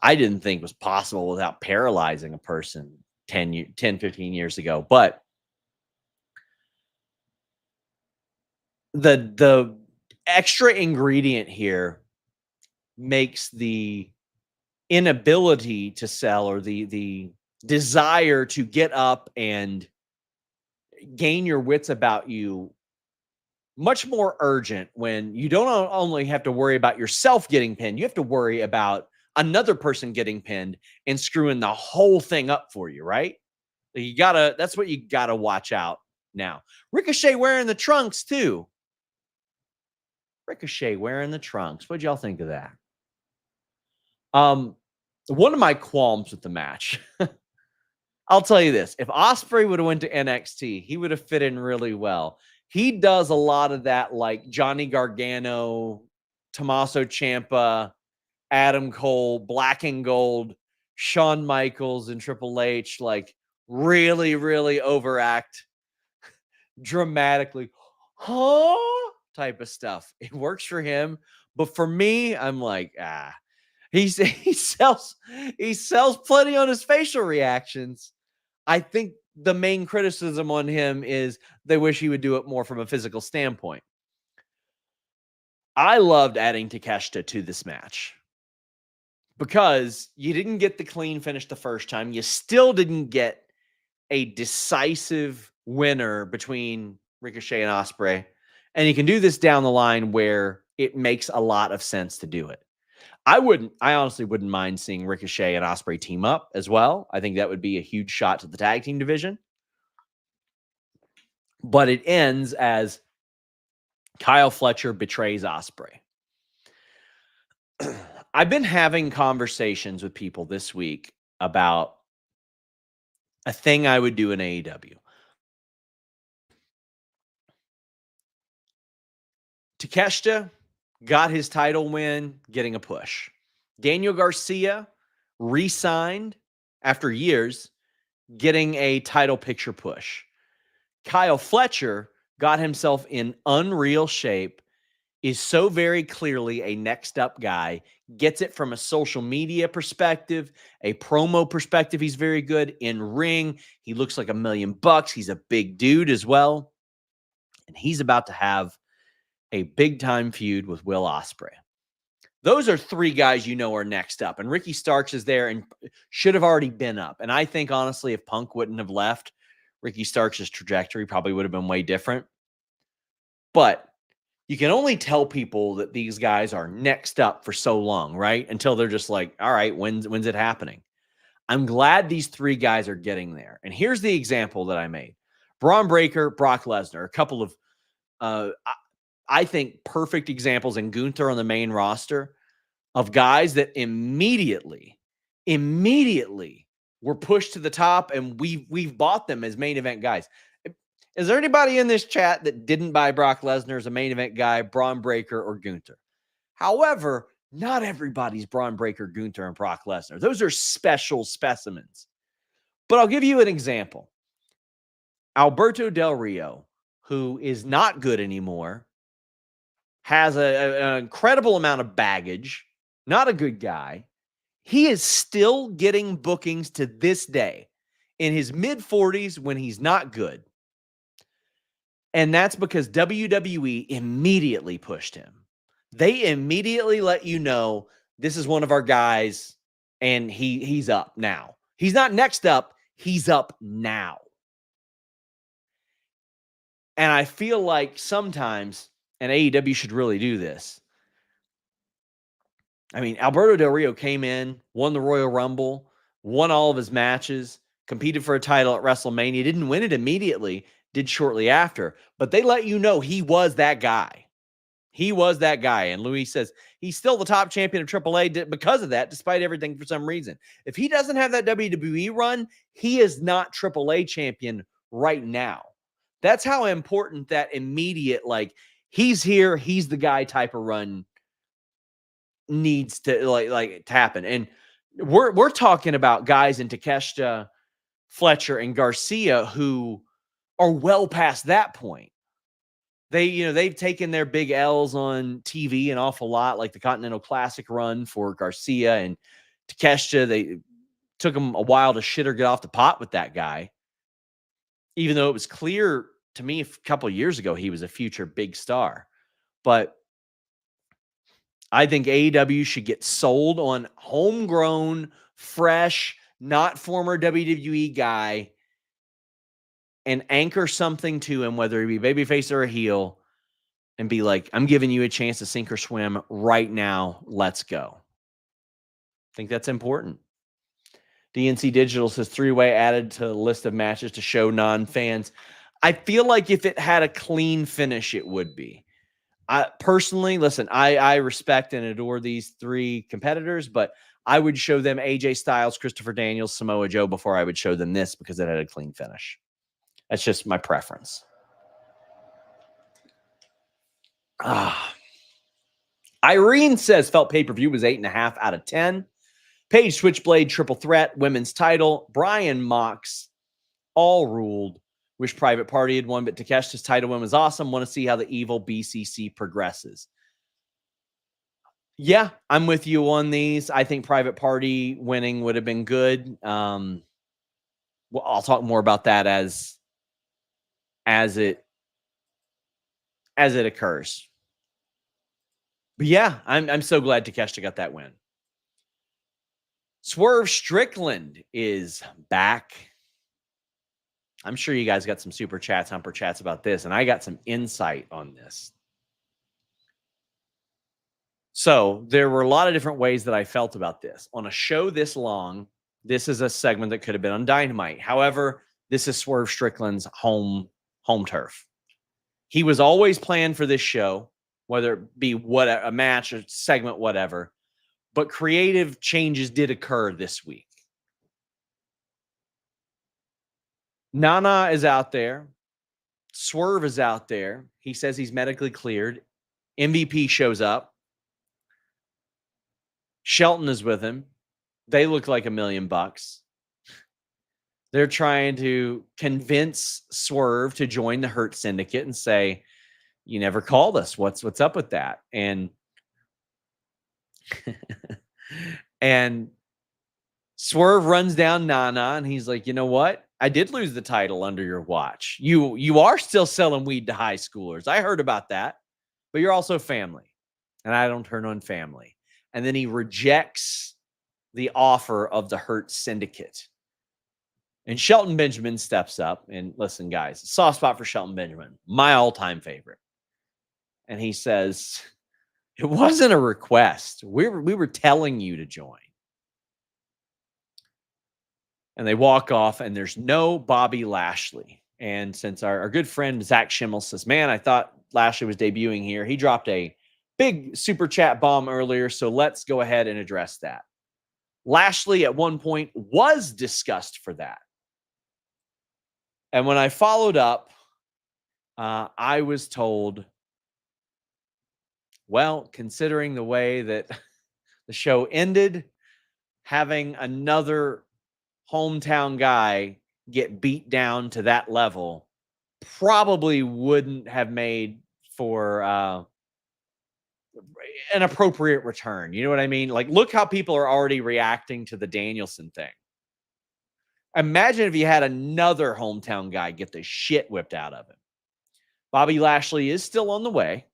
Speaker 1: I didn't think was possible without paralyzing a person 10, 15 years ago. But the extra ingredient here makes the inability to sell, or the desire to get up and gain your wits about you, much more urgent when you don't only have to worry about yourself getting pinned, you have to worry about another person getting pinned and screwing the whole thing up for you, right? That's what you gotta watch out now. Ricochet wearing the trunks too. Ricochet wearing the trunks. What'd y'all think of that? One of my qualms with the match, I'll tell you this: if Ospreay would have went to NXT, he would have fit in really well. He does a lot of that, like Johnny Gargano, Tommaso Ciampa, Adam Cole, Black and Gold, Shawn Michaels, and Triple H, like really, really overact dramatically, type of stuff. It works for him, but for me, I'm like, he sells plenty on his facial reactions. I think the main criticism on him is they wish he would do it more from a physical standpoint. I loved adding Takeshita to this match because you didn't get the clean finish the first time. You still didn't get a decisive winner between Ricochet and Ospreay. And you can do this down the line where it makes a lot of sense to do it. I honestly wouldn't mind seeing Ricochet and Ospreay team up as well. I think that would be a huge shot to the tag team division. But it ends as Kyle Fletcher betrays Ospreay. I've been having conversations with people this week about a thing I would do in AEW. Takeshita got his title win, getting a push. Daniel Garcia re-signed after years, getting a title picture push. Kyle Fletcher got himself in unreal shape, is so very clearly a next up guy, gets it from a social media perspective, a promo perspective. He's very good in ring. He looks like $1 million. He's a big dude as well. And he's about to have a big time feud with Will Ospreay. Those are three guys you know are next up. And Ricky Starks is there and should have already been up. And I think, honestly, if Punk wouldn't have left, Ricky Starks' trajectory probably would have been way different. But you can only tell people that these guys are next up for so long, right? Until they're just like, all right, when's it happening? I'm glad these three guys are getting there. And here's the example that I made. Braun Breaker, Brock Lesnar, a couple of, I think, perfect examples, and Gunther on the main roster of guys that immediately were pushed to the top, and we've bought them as main event guys. Is there anybody in this chat that didn't buy Brock Lesnar as a main event guy, Braun Breaker, or Gunther? However, not everybody's Braun Breaker, Gunther, and Brock Lesnar. Those are special specimens. But I'll give you an example. Alberto Del Rio, who is not good anymore, has an incredible amount of baggage, not a good guy. He is still getting bookings to this day in his mid-40s when he's not good. And that's because WWE immediately pushed him. They immediately let you know this is one of our guys, and he's up now. He's not next up. He's up now. And I feel like sometimes, and AEW should really do this. I mean, Alberto Del Rio came in, won the Royal Rumble, won all of his matches, competed for a title at WrestleMania, didn't win it immediately, did shortly after, but they let you know he was that guy. He was that guy. And Luis says he's still the top champion of AAA because of that, despite everything for some reason. If he doesn't have that WWE run, he is not AAA champion right now. That's how important that immediate, like, he's here, he's the guy type of run needs to like to happen. And we're talking about guys in Takeshita, Fletcher, and Garcia who are well past that point. They've taken their big L's on TV an awful lot, like the Continental Classic run for Garcia and Takeshita. They took them a while to shit or get off the pot with that guy, even though it was clear to me a couple of years ago he was a future big star. But I think AEW should get sold on homegrown, fresh, not former WWE guy and anchor something to him, whether he be babyface or a heel, and be like, I'm giving you a chance to sink or swim right now. Let's go. I think that's important. DNC Digital says 3-way added to the list of matches to show non-fans. I feel like if it had a clean finish, it would be. I personally, listen, I respect and adore these three competitors, but I would show them AJ Styles, Christopher Daniels, Samoa Joe before I would show them this because it had a clean finish. That's just my preference. Irene says felt pay-per-view was 8.5 out of 10. Paige Switchblade triple threat, women's title, Bryan Mox, all ruled. Wish Private Party had won, but Takeshita's title win was awesome. Want to see how the evil BCC progresses. Yeah, I'm with you on these. I think Private Party winning would have been good. Well, I'll talk more about that as it occurs. But yeah, I'm so glad Takeshita got that win. Swerve Strickland is back. I'm sure you guys got some super chats, humper chats about this, and I got some insight on this. So there were a lot of different ways that I felt about this. On a show this long, this is a segment that could have been on Dynamite. However, this is Swerve Strickland's home turf. He was always planned for this show, whether it be a match or segment, whatever. But creative changes did occur this week. Nana is out there. Swerve is out there. He says he's medically cleared. MVP shows up. Shelton is with him. They look like $1 million. They're trying to convince Swerve to join the Hurt Syndicate and say, you never called us. What's up with that? And and Swerve runs down Nana and he's like, you know what? I did lose the title under your watch. You are still selling weed to high schoolers. I heard about that, but you're also family. And I don't turn on family. And then he rejects the offer of the Hurt Syndicate. And Shelton Benjamin steps up and listen, guys, soft spot for Shelton Benjamin, my all-time favorite. And he says, it wasn't a request. We were telling you to join. And they walk off, and there's no Bobby Lashley. And since our good friend Zach Schimmel says, man, I thought Lashley was debuting here, he dropped a big super chat bomb earlier, so let's go ahead and address that. Lashley at one point was discussed for that. And when I followed up, I was told, well, considering the way that the show ended, having another hometown guy get beat down to that level probably wouldn't have made for an appropriate return. You know what I mean? Like, look how people are already reacting to the Danielson thing. Imagine if you had another hometown guy get the shit whipped out of him. Bobby Lashley is still on the way.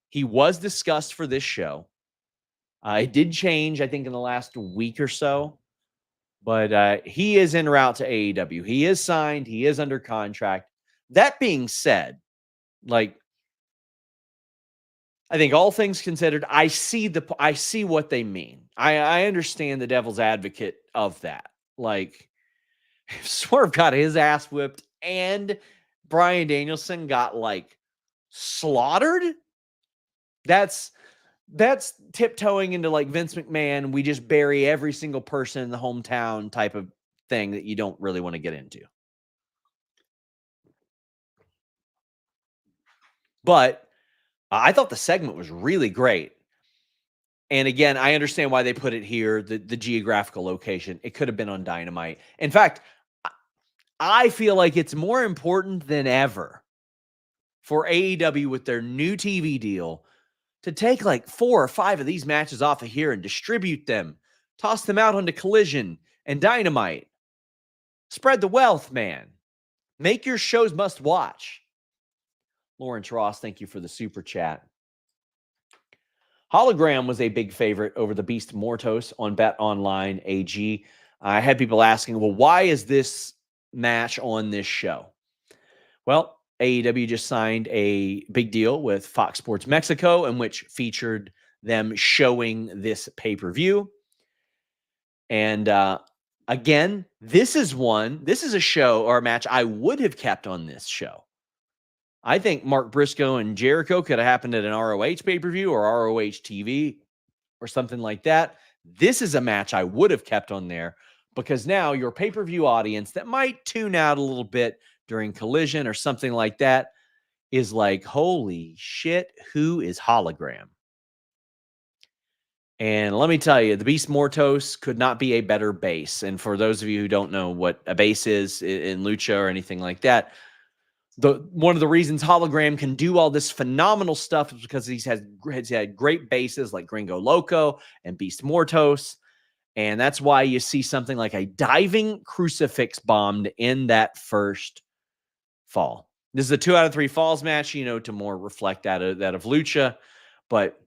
Speaker 1: He was discussed for this show. It did change, I think, in the last week or so. But he is en route to AEW. He is signed. He is under contract. That being said, like, I think all things considered, I see what they mean. I understand the devil's advocate of that. Like, if Swerve got his ass whipped and Bryan Danielson got like slaughtered, that's tiptoeing into like Vince McMahon. We just bury every single person in the hometown type of thing that you don't really want to get into. But I thought the segment was really great. And again, I understand why they put it here, the geographical location. It could have been on Dynamite. In fact, I feel like it's more important than ever for AEW with their new TV deal to take like 4 or 5 of these matches off of here and distribute them, toss them out onto Collision and Dynamite. Spread the wealth, man. Make your shows must watch. Lawrence Ross, thank you for the super chat. Hologram was a big favorite over the Beast Mortos on Bet Online AG. I had people asking, well, why is this match on this show? Well, AEW just signed a big deal with Fox Sports Mexico, in which featured them showing this pay-per-view. And again, this is a show or a match I would have kept on this show. I think Mark Briscoe and Jericho could have happened at an ROH pay-per-view or ROH TV or something like that. This is a match I would have kept on there because now your pay-per-view audience that might tune out a little bit during Collision or something like that is like, holy shit, who is Hologram? And let me tell you, the Beast Mortos could not be a better base. And for those of you who don't know what a base is in Lucha or anything like that, one of the reasons Hologram can do all this phenomenal stuff is because he's had great bases like Gringo Loco and Beast Mortos. And that's why you see something like a diving crucifix bomb to end that first fall. This is a 2 out of 3 falls match, to more reflect that of Lucha. But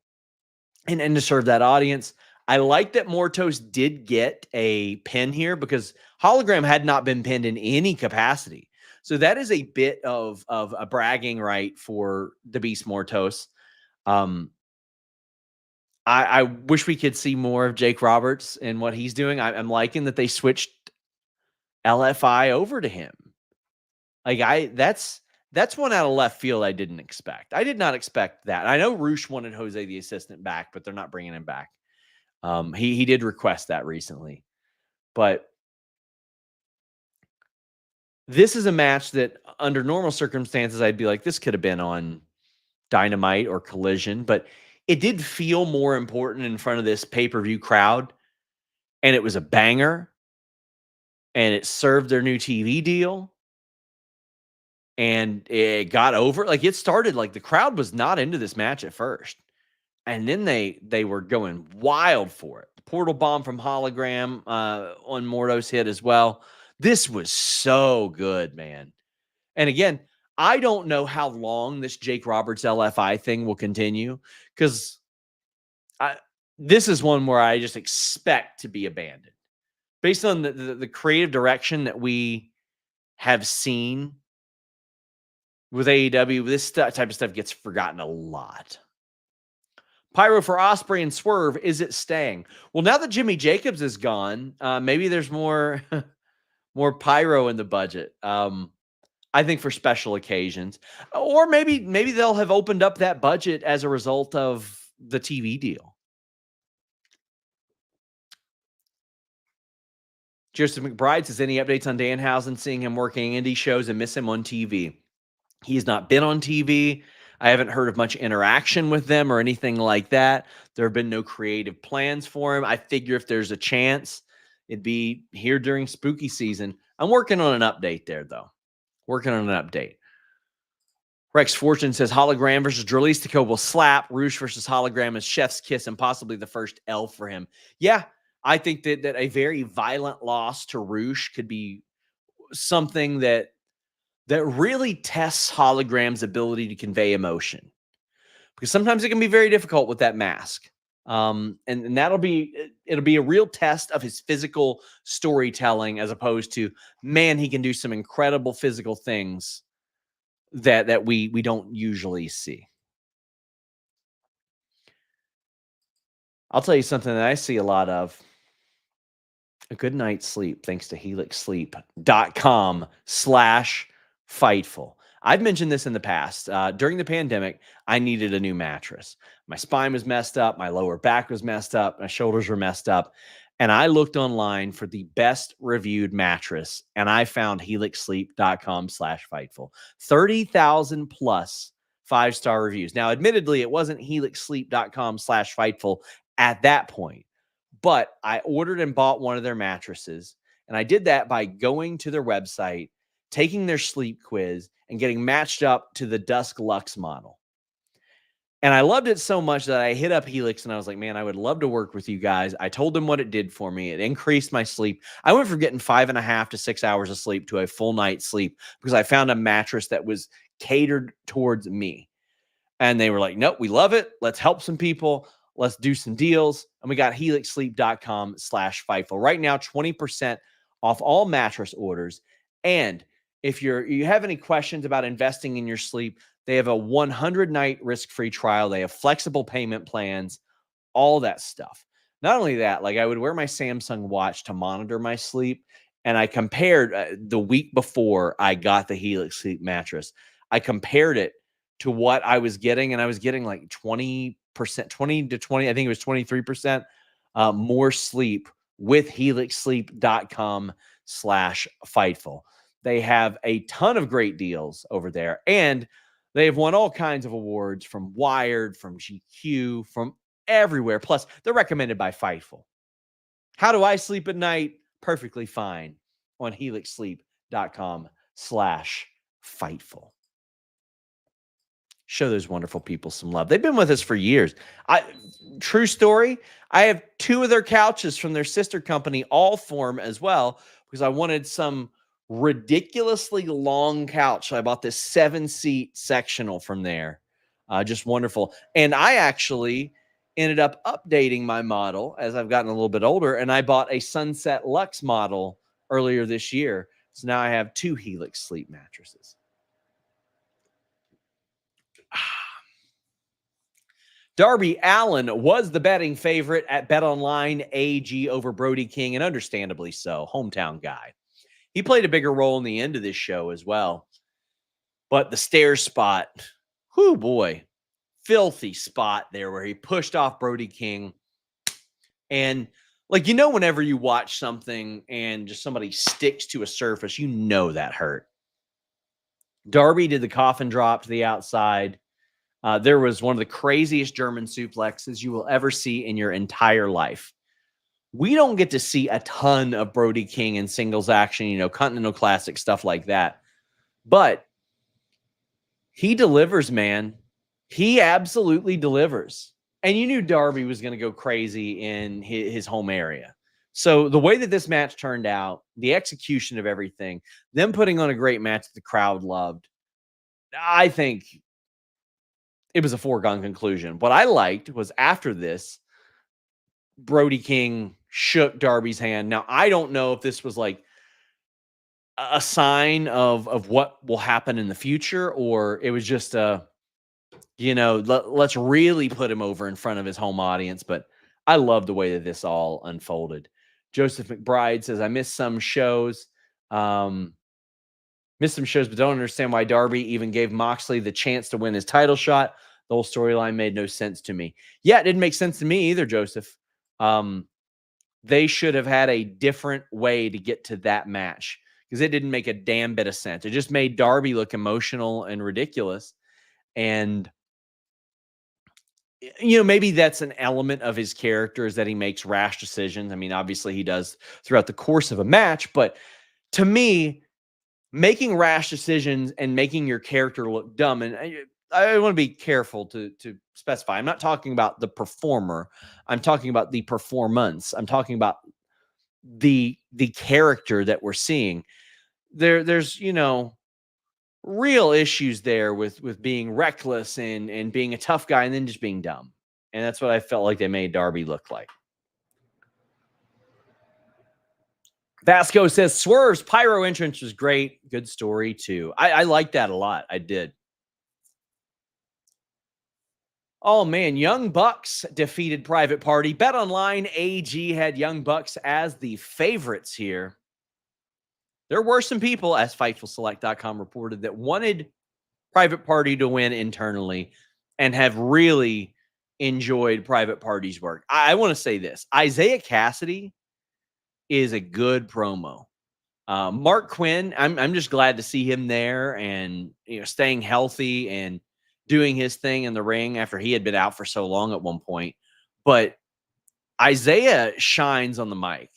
Speaker 1: and to serve that audience. I like that Mortos did get a pin here because Hologram had not been pinned in any capacity. So that is a bit of a bragging right for the Beast Mortos. I wish we could see more of Jake Roberts and what he's doing. I'm liking that they switched LFI over to him. That's one out of left field I didn't expect. I did not expect that. I know Roosh wanted Jose the assistant back, but they're not bringing him back. He did request that recently. But this is a match that under normal circumstances, I'd be like, this could have been on Dynamite or Collision, but it did feel more important in front of this pay-per-view crowd. And it was a banger. And it served their new TV deal. And it got over. Like, it started, like, the crowd was not into this match at first. And then they were going wild for it. The portal bomb from Hologram on Mortos hit as well. This was so good, man. And again, I don't know how long this Jake Roberts LFI thing will continue because this is one where I just expect to be abandoned. Based on the creative direction that we have seen with AEW, this type of stuff gets forgotten a lot. Pyro for Ospreay and Swerve, is it staying? Well, now that Jimmy Jacobs is gone, maybe there's more more pyro in the budget. I think for special occasions. Or maybe they'll have opened up that budget as a result of the TV deal. Joseph McBride says, any updates on Danhausen, seeing him working indie shows and miss him on TV? He has not been on TV. I haven't heard of much interaction with them or anything like that. There have been no creative plans for him. I figure if there's a chance, it'd be here during spooky season. I'm working on an update there, though. Working on an update. Rex Fortune says, Hologram versus Dralistico will slap. Roosh versus Hologram is chef's kiss and possibly the first L for him. Yeah, I think that a very violent loss to Roosh could be something that really tests Hologram's ability to convey emotion. Because sometimes it can be very difficult with that mask. And it'll be a real test of his physical storytelling as opposed to, man, he can do some incredible physical things that we don't usually see. I'll tell you something that I see a lot of. A good night's sleep, thanks to helixsleep.com/Fightful. I've mentioned this in the past. During the pandemic, I needed a new mattress. My spine was messed up. My lower back was messed up. My shoulders were messed up. And I looked online for the best reviewed mattress, and I found helixsleep.com/Fightful. 30,000 plus 5-star reviews. Now, admittedly, it wasn't helixsleep.com/Fightful at that point, but I ordered and bought one of their mattresses. And I did that by going to their website, taking their sleep quiz, and getting matched up to the Dusk Lux model. And I loved it so much that I hit up Helix and I was like, man, I would love to work with you guys. I told them what it did for me. It increased my sleep. I went from getting 5.5 to 6 hours of sleep to a full night's sleep because I found a mattress that was catered towards me. And they were like, nope, we love it. Let's help some people. Let's do some deals. And we got helixsleep.com/Fightful. Right now, 20% off all mattress orders. And if you have any questions about investing in your sleep, they have a 100-night risk-free trial. They have flexible payment plans, all that stuff. Not only that, like I would wear my Samsung watch to monitor my sleep. And I compared the week before I got the Helix Sleep mattress, I compared it to what I was getting, and I was getting like 20%, 20 to 20, I think it was 23% more sleep with helixsleep.com/Fightful. They have a ton of great deals over there, and they have won all kinds of awards from Wired, from GQ, from everywhere. Plus, they're recommended by Fightful. How do I sleep at night? Perfectly fine on helixsleep.com/Fightful. Show those wonderful people some love. They've been with us for years. True story, I have 2 of their couches from their sister company, Allform, as well, because I wanted some ridiculously long couch. So I bought this 7-seat sectional from there. Just wonderful. And I actually ended up updating my model as I've gotten a little bit older, and I bought a Sunset Lux model earlier this year. So now I have 2 Helix Sleep mattresses. Darby Allin was the betting favorite at BetOnline AG over Brody King, and understandably so, hometown guy. He played a bigger role in the end of this show as well. But the stairs spot, whoo boy, filthy spot there where he pushed off Brody King. And like, whenever you watch something and just somebody sticks to a surface, that hurt. Darby did the coffin drop to the outside. There was one of the craziest German suplexes you will ever see in your entire life. We don't get to see a ton of Brody King in singles action, Continental Classic, stuff like that. But he delivers, man. He absolutely delivers. And you knew Darby was going to go crazy in his home area. So the way that this match turned out, the execution of everything, them putting on a great match that the crowd loved, I think it was a foregone conclusion. What I liked was after this, Brody King shook Darby's hand. Now, I don't know if this was like a sign of what will happen in the future, or it was just let's really put him over in front of his home audience. But I love the way that this all unfolded. Joseph McBride says, I missed some shows. But don't understand why Darby even gave Moxley the chance to win his title shot. The whole storyline made no sense to me. Yeah, it didn't make sense to me either, Joseph. They should have had a different way to get to that match, because it didn't make a damn bit of sense. It just made Darby look emotional and ridiculous. And, maybe that's an element of his character, is that he makes rash decisions. I mean, obviously he does throughout the course of a match, but to me, making rash decisions and making your character look dumb, and I want to be careful to specify. I'm not talking about the performer. I'm talking about the performance. I'm talking about the character that we're seeing. There's real issues there with being reckless and being a tough guy and then just being dumb. And that's what I felt like they made Darby look like. Vasco says Swerve's pyro entrance was great. Good story too. I like that a lot. I did. Oh man, Young Bucks defeated Private Party. BetOnline AG had Young Bucks as the favorites here. There were some people, as FightfulSelect.com reported, that wanted Private Party to win internally and have really enjoyed Private Party's work. I want to say this. Isaiah Cassidy is a good promo. Mark Quinn, I'm just glad to see him there and staying healthy and doing his thing in the ring after he had been out for so long at one point. But Isaiah shines on the mic,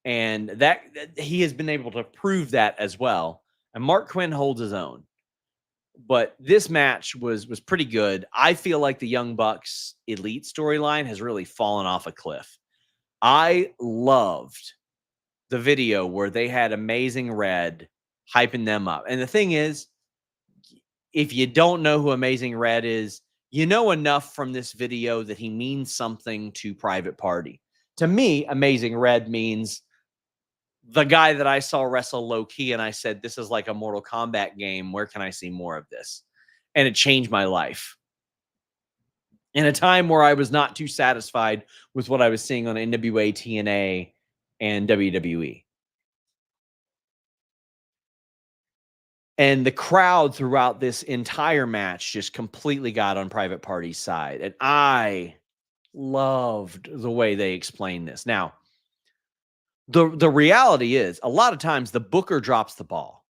Speaker 1: and that he has been able to prove that as well. And Mark Quinn holds his own. But this match was pretty good. I feel like the Young Bucks Elite storyline has really fallen off a cliff. I loved the video where they had Amazing Red hyping them up. And the thing is, if you don't know who Amazing Red is, You know enough from this video that he means something to Private Party. To me, Amazing Red means the guy that I saw wrestle low key, and I said, this is like a Mortal Kombat game. Where can I see more of this? And it changed my life. In a time where I was not too satisfied with what I was seeing on NWA, TNA, and WWE. And the crowd throughout this entire match just completely got on Private Party's side. And I loved the way they explained this. Now, the reality is, a lot of times the booker drops the ball.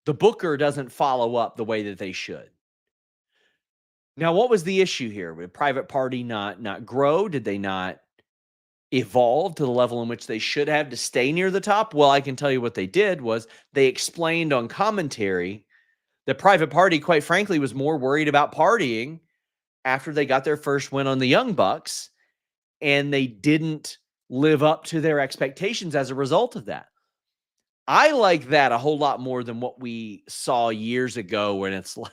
Speaker 1: The booker doesn't follow up the way that they should. Now, what was the issue here? Did Private Party not grow? Did they not evolve to the level in which they should have to stay near the top? Well, I can tell you what they did was they explained on commentary that Private Party, quite frankly, was more worried about partying after they got their first win on the Young Bucks, and they didn't live up to their expectations as a result of that. I like that a whole lot more than what we saw years ago when it's like,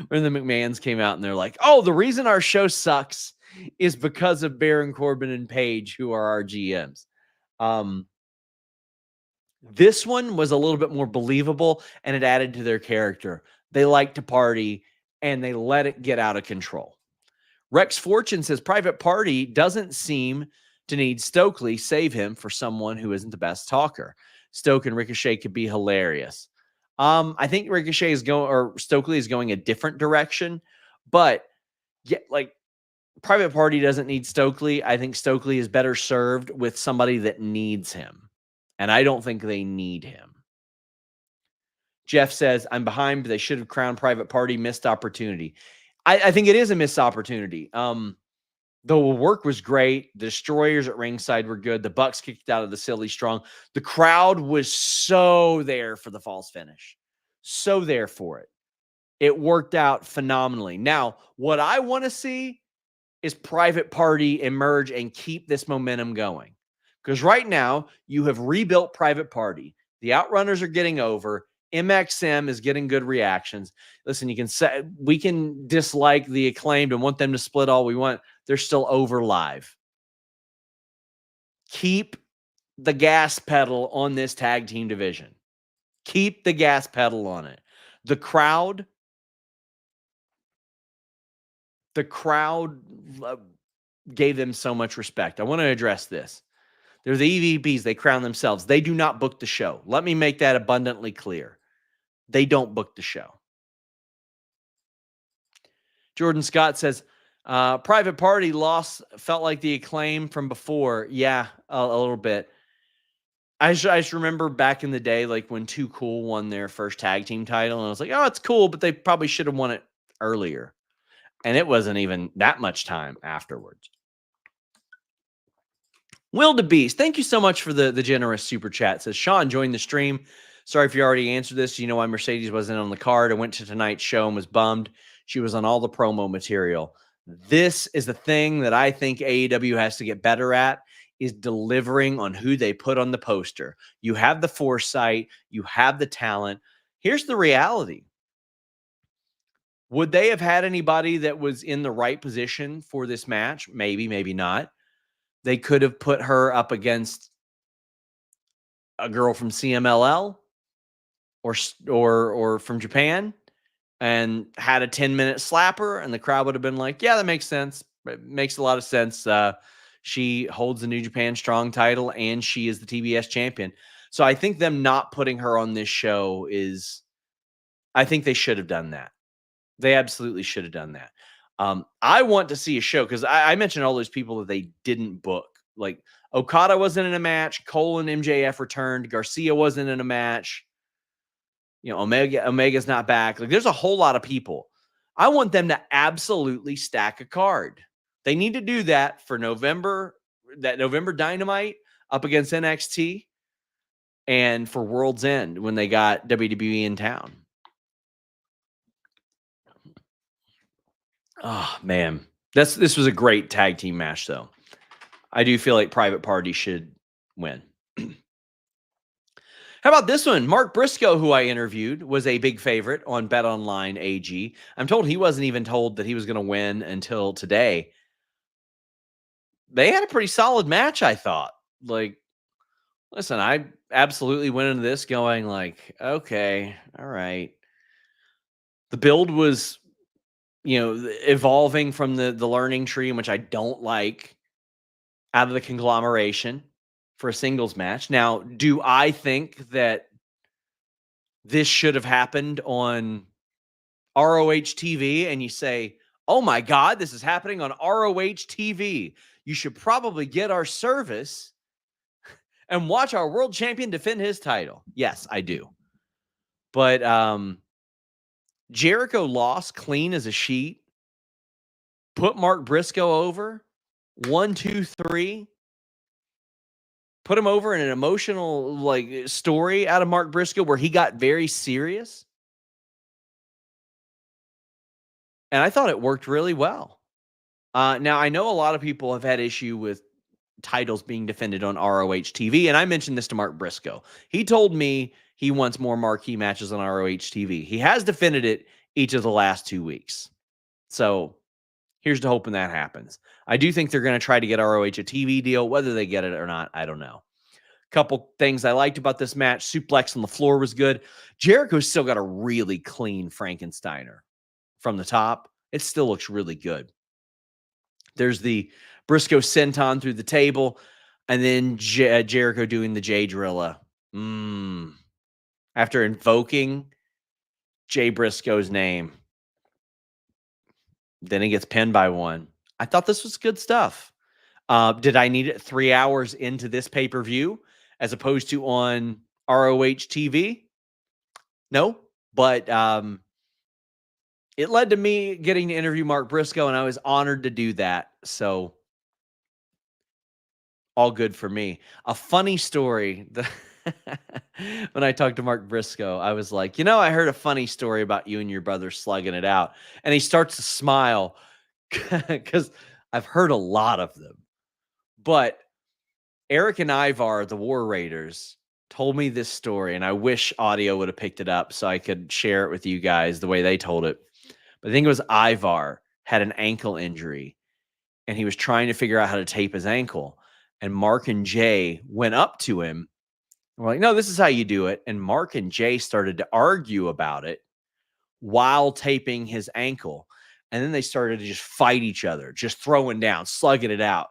Speaker 1: when the McMahons came out and they're like, oh, the reason our show sucks is because of Baron Corbin and Paige, who are our GMs. This one was a little bit more believable, and it added to their character. They like to party, and they let it get out of control. Rex Fortune says Private Party doesn't seem to need Stokely save him for someone who isn't the best talker. Stoke and Ricochet could be hilarious. I think Ricochet is going, or Stokely is going a different direction, but yeah, like Private Party doesn't need Stokely. I think Stokely is better served with somebody that needs him, and I don't think they need him. Jeff says, I'm behind, but they should have crowned Private Party. Missed opportunity. I think it is a missed opportunity. The work was great. The Destroyers at ringside were good. The Bucks kicked out of the silly strong. The crowd was so there for the false finish. So there for it. It worked out phenomenally. Now, what I want to see is Private Party emerge and keep this momentum going. Because right now, you have rebuilt Private Party. The Outrunners are getting over. MxM is getting good reactions. Listen, you can say we can dislike the Acclaimed and want them to split all we want. They're still over live. Keep the gas pedal on this tag team division. Keep the gas pedal on it. The crowd gave them so much respect. I want to address this. They're the EVPs. They crown themselves. They do not book the show. Let me make that abundantly clear. They don't book the show. Jordan Scott says, Private Party loss felt like the Acclaim from before. Yeah, a little bit. I just remember back in the day, like when Too Cool won their first tag team title, and I was like, oh, it's cool, but they probably should have won it earlier. And it wasn't even that much time afterwards. Will DeBeast, thank you so much for the generous super chat. Says, Sean, joined the stream. Sorry if you already answered this. You know why Mercedes wasn't on the card. I went to tonight's show and was bummed. She was on all the promo material. This is the thing that I think AEW has to get better at, is delivering on who they put on the poster. You have the foresight. You have the talent. Here's the reality. Would they have had anybody that was in the right position for this match? Maybe, maybe not. They could have put her up against a girl from CMLL or from Japan and had a 10-minute slapper, and the crowd would have been like, yeah, that makes sense. It makes a lot of sense. She holds the New Japan Strong title, and she is the TBS champion. So I think them not putting her on this show is, I think they should have done that. They absolutely should have done that. I want to see a show, because I mentioned all those people that they didn't book. Like Okada wasn't in a match. Cole and MJF returned. Garcia wasn't in a match. You know, Omega's not back. Like, there's a whole lot of people. I want them to absolutely stack a card. They need to do that for November, that November Dynamite up against NXT, and for World's End when they got WWE in town. Oh, man. This was a great tag team match, though. I do feel like Private Party should win. How about this one? Mark Briscoe, who I interviewed, was a big favorite on BetOnline AG. I'm told he wasn't even told that he was going to win until today. They had a pretty solid match, I thought. Like, listen, I absolutely went into this going like, okay, all right. The build was, evolving from the learning tree, which I don't like, out of the conglomeration for a singles match. Now, do I think that this should have happened on ROH TV? And you say, oh my God, this is happening on ROH TV. You should probably get our service and watch our world champion defend his title. Yes, I do. But Jericho lost clean as a sheet. Put Mark Briscoe over. 1, 2, 3. Put him over in an emotional story out of Mark Briscoe where he got very serious. And I thought it worked really well. Now, I know a lot of people have had issue with titles being defended on ROH TV, and I mentioned this to Mark Briscoe. He told me he wants more marquee matches on ROH TV. He has defended it each of the last 2 weeks. So here's to hoping that happens. I do think they're going to try to get ROH a TV deal. Whether they get it or not, I don't know. Couple things I liked about this match. Suplex on the floor was good. Jericho's still got a really clean Frankensteiner from the top. It still looks really good. There's the Briscoe senton through the table, and then Jericho doing the Jay Drilla. After invoking Jay Briscoe's name, then he gets pinned by one. I thought this was good stuff. Did I need it 3 hours into this pay-per-view as opposed to on ROH TV? No, but it led to me getting to interview Mark Briscoe, and I was honored to do that. So all good for me. A funny story. When I talked to Mark Briscoe, I was like, I heard a funny story about you and your brother slugging it out. And he starts to smile because I've heard a lot of them. But Eric and Ivar, the War Raiders, told me this story, and I wish audio would have picked it up so I could share it with you guys the way they told it. But I think it was Ivar had an ankle injury, and he was trying to figure out how to tape his ankle. And Mark and Jay went up to him. We're like, no, this is how you do it. And Mark and Jay started to argue about it while taping his ankle. And then they started to just fight each other, just throwing down, slugging it out.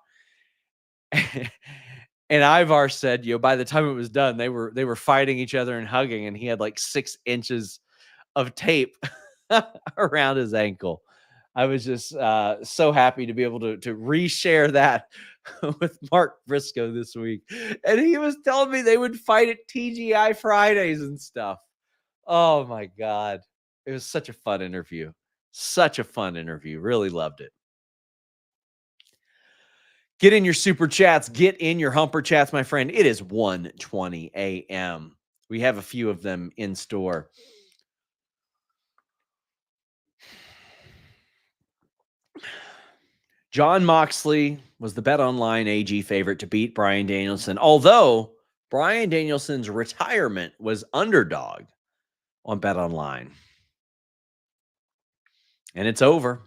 Speaker 1: And Ivar said, by the time it was done, they were fighting each other and hugging, and he had like 6 inches of tape around his ankle. I was just so happy to be able to reshare that with Mark Briscoe this week. And he was telling me they would fight at TGI Fridays and stuff. Oh my God. It was such a fun interview. Such a fun interview. Really loved it. Get in your super chats. Get in your humper chats, my friend. It is 1:20 a.m. We have a few of them in store. Jon Moxley was the BetOnline AG favorite to beat Bryan Danielson, although Bryan Danielson's retirement was underdog on BetOnline. And it's over.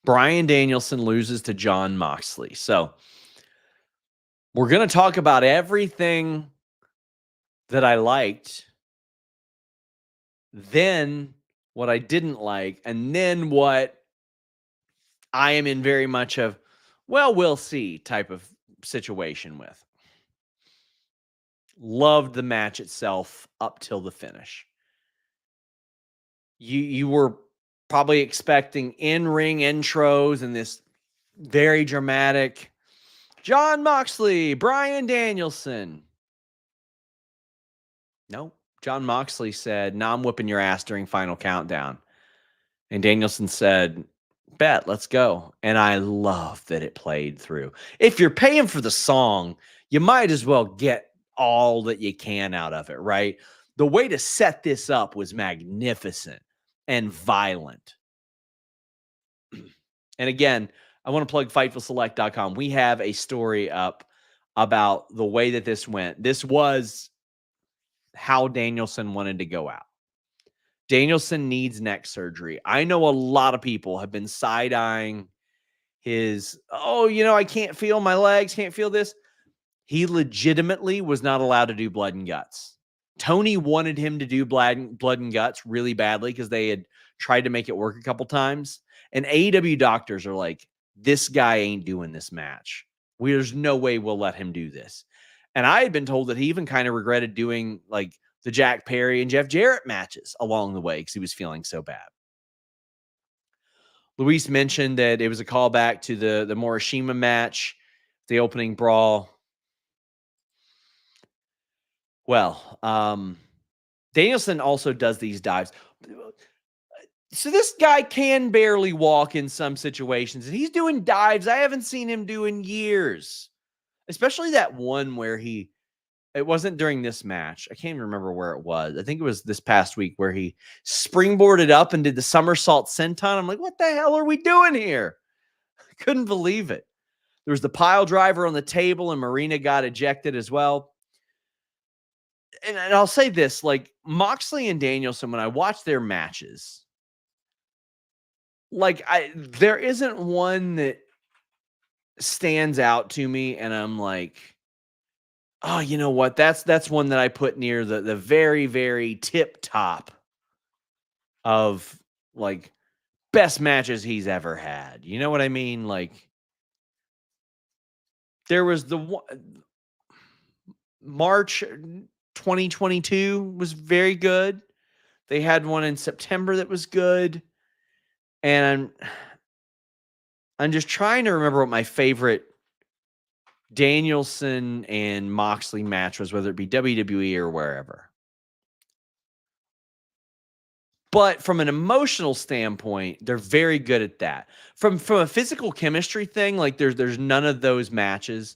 Speaker 1: Bryan Danielson loses to Jon Moxley. So we're going to talk about everything that I liked, then what I didn't like, and then what I am in very much of, well, we'll see type of situation with. Loved the match itself up till the finish. You were probably expecting in-ring intros and this very dramatic Jon Moxley, Bryan Danielson. No, Jon Moxley said, "No, I'm whipping your ass during Final Countdown." And Danielson said, "Bet, let's go." And I love that it played through. If you're paying for the song, you might as well get all that you can out of it, right? The way to set this up was magnificent and violent. And again, I want to plug FightfulSelect.com. We have a story up about the way that this went. This was how Danielson wanted to go out. Danielson needs neck surgery. I know a lot of people have been side-eyeing his, I can't feel my legs, can't feel this. He legitimately was not allowed to do blood and guts. Tony wanted him to do blood and guts really badly because they had tried to make it work a couple times. And AEW doctors are like, this guy ain't doing this match. There's no way we'll let him do this. And I had been told that he even kind of regretted doing like the Jack Perry and Jeff Jarrett matches along the way because he was feeling so bad. Luis mentioned that it was a callback to the Morishima match, the opening brawl. Well, Danielson also does these dives. So this guy can barely walk in some situations, and he's doing dives I haven't seen him do in years. Especially that one where it wasn't during this match. I can't even remember where it was. I think it was this past week where he springboarded up and did the somersault senton. I'm like, what the hell are we doing here? I couldn't believe it. There was the pile driver on the table, and Marina got ejected as well. And I'll say this, like Moxley and Danielson, when I watch their matches, like there isn't one that stands out to me and I'm like, oh, you know what? That's one that I put near the very, very tip top of like best matches he's ever had. You know what I mean? Like there was the March 2022 was very good. They had one in September that was good. And I'm just trying to remember what my favorite Danielson and Moxley match was, whether it be WWE or wherever. But from an emotional standpoint, they're very good at that. From a physical chemistry thing, like there's none of those matches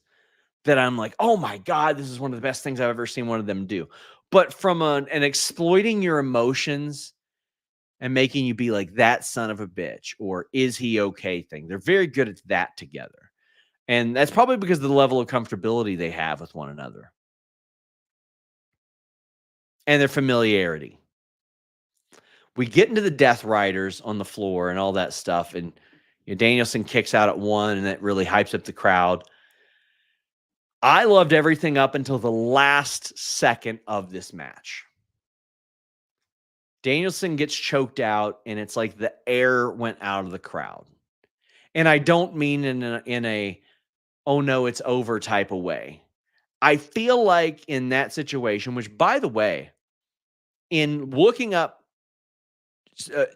Speaker 1: that I'm like, oh my God, this is one of the best things I've ever seen one of them do. But from an exploiting your emotions and making you be like that son of a bitch or is he okay thing, they're very good at that together. And that's probably because of the level of comfortability they have with one another and their familiarity. We get into the Death Riders on the floor and all that stuff. And Danielson kicks out at one, and that really hypes up the crowd. I loved everything up until the last second of this match. Danielson gets choked out, and it's like the air went out of the crowd. And I don't mean in a oh no, it's over type of way. I feel like in that situation, which by the way, in looking up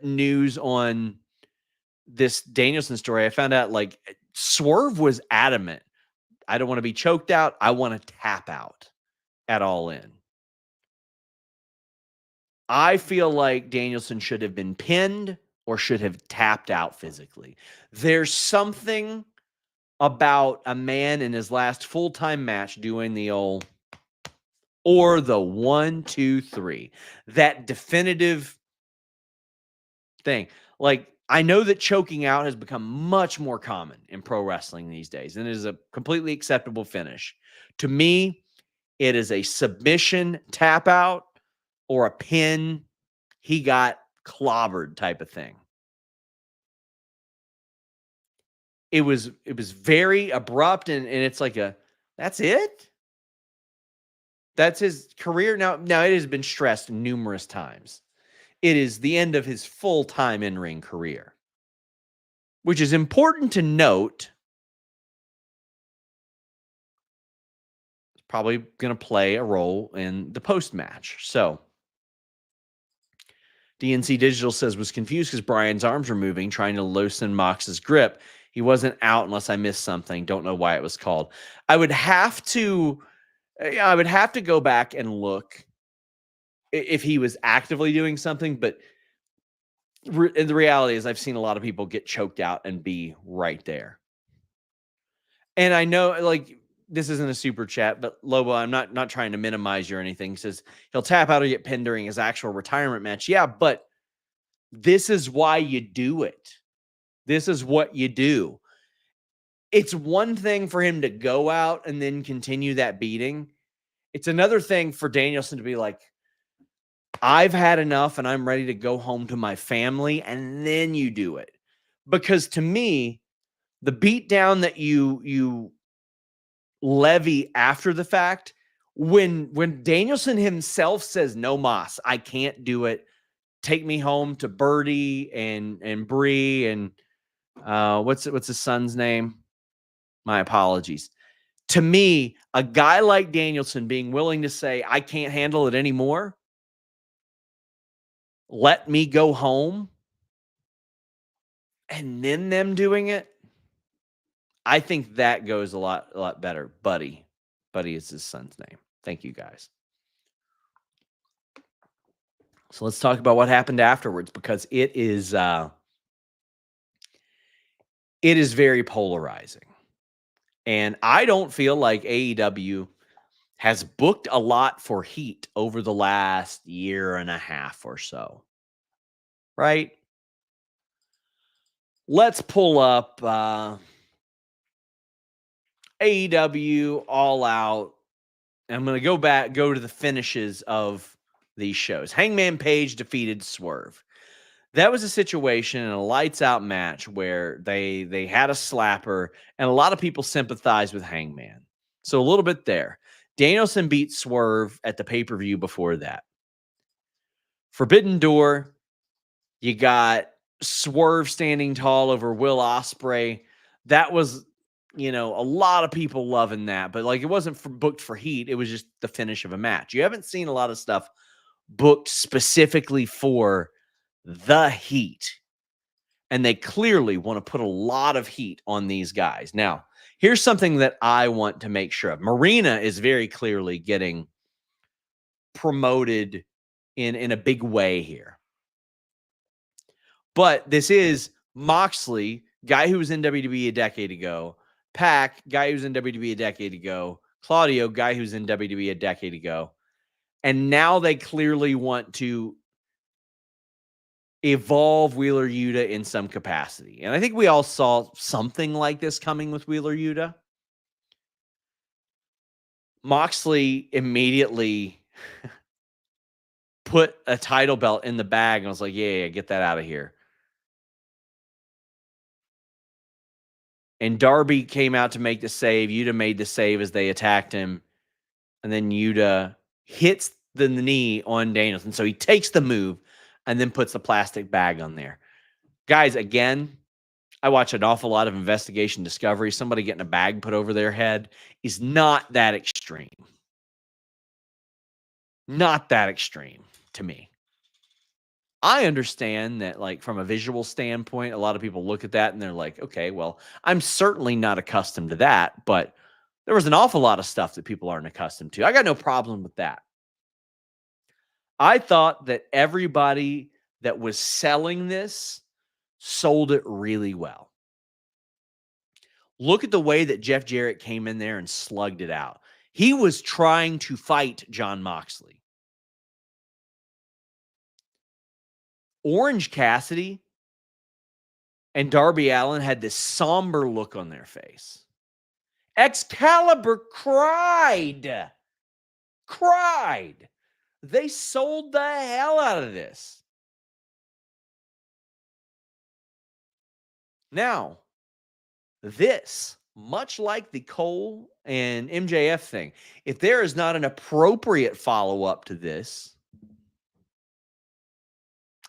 Speaker 1: news on this Danielson story, I found out like Swerve was adamant. I don't want to be choked out. I want to tap out at Allin. I feel like Danielson should have been pinned or should have tapped out physically. There's something about a man in his last full-time match doing the old or the 1, 2, 3, that definitive thing. Like, I know that choking out has become much more common in pro wrestling these days, and it is a completely acceptable finish. To me, it is a submission tap out or a pin. He got clobbered type of thing. It was very abrupt, and it's like that's it? That's his career? Now it has been stressed numerous times. It is the end of his full-time in-ring career, which is important to note. It's probably going to play a role in the post-match. So, DNC Digital says, was confused because Bryan's arms were moving, trying to loosen Mox's grip. He wasn't out unless I missed something. Don't know why it was called. I would have to go back and look if he was actively doing something, but the reality is I've seen a lot of people get choked out and be right there. And I know, like, this isn't a super chat, but Lobo, I'm not trying to minimize you or anything. He says he'll tap out or get pinned during his actual retirement match. Yeah, but this is why you do it. This is what you do. It's one thing for him to go out and then continue that beating. It's another thing for Danielson to be like, I've had enough and I'm ready to go home to my family, and then you do it. Because to me, the beatdown that you levy after the fact, when Danielson himself says, "No mas, I can't do it. Take me home to Brody and Bree and what's his son's name? My apologies." To me, a guy like Danielson being willing to say, "I can't handle it anymore. Let me go home," and then them doing it, I think that goes a lot better. Buddy is his son's name. Thank you, guys. So let's talk about what happened afterwards, because it is very polarizing. And I don't feel like AEW has booked a lot for heat over the last year and a half or so. Right? Let's pull up AEW All Out. I'm going to go to the finishes of these shows. Hangman Page defeated Swerve. That was a situation in a lights out match where they had a slapper, and a lot of people sympathized with Hangman. So a little bit there. Danielson beat Swerve at the pay-per-view before that. Forbidden Door, you got Swerve standing tall over Will Ospreay. That was, a lot of people loving that, but like it wasn't booked for heat. It was just the finish of a match. You haven't seen a lot of stuff booked specifically for the heat. And they clearly want to put a lot of heat on these guys. Now, here's something that I want to make sure of. Marina is very clearly getting promoted in a big way here. But this is Moxley, guy who was in WWE a decade ago. Pac, guy who's in WWE a decade ago. Claudio, guy who's in WWE a decade ago. And now they clearly want to evolve Wheeler Yuta in some capacity. And I think we all saw something like this coming with Wheeler Yuta. Moxley immediately put a title belt in the bag and was like, yeah, get that out of here. And Darby came out to make the save. Yuta made the save as they attacked him. And then Yuta hits the knee on Danielson. So he takes the move and then puts the plastic bag on there. Guys, again, I watch an awful lot of Investigation Discovery. Somebody getting a bag put over their head is not that extreme. Not that extreme to me. I understand that, like, from a visual standpoint, a lot of people look at that and they're like, okay, well, I'm certainly not accustomed to that, but there was an awful lot of stuff that people aren't accustomed to. I got no problem with that. I thought that everybody that was selling this sold it really well. Look at the way that Jeff Jarrett came in there and slugged it out. He was trying to fight Jon Moxley. Orange Cassidy and Darby Allin had this somber look on their face. Excalibur cried. They sold the hell out of this. Now, this, much like the Cole and MJF thing, if there is not an appropriate follow-up to this,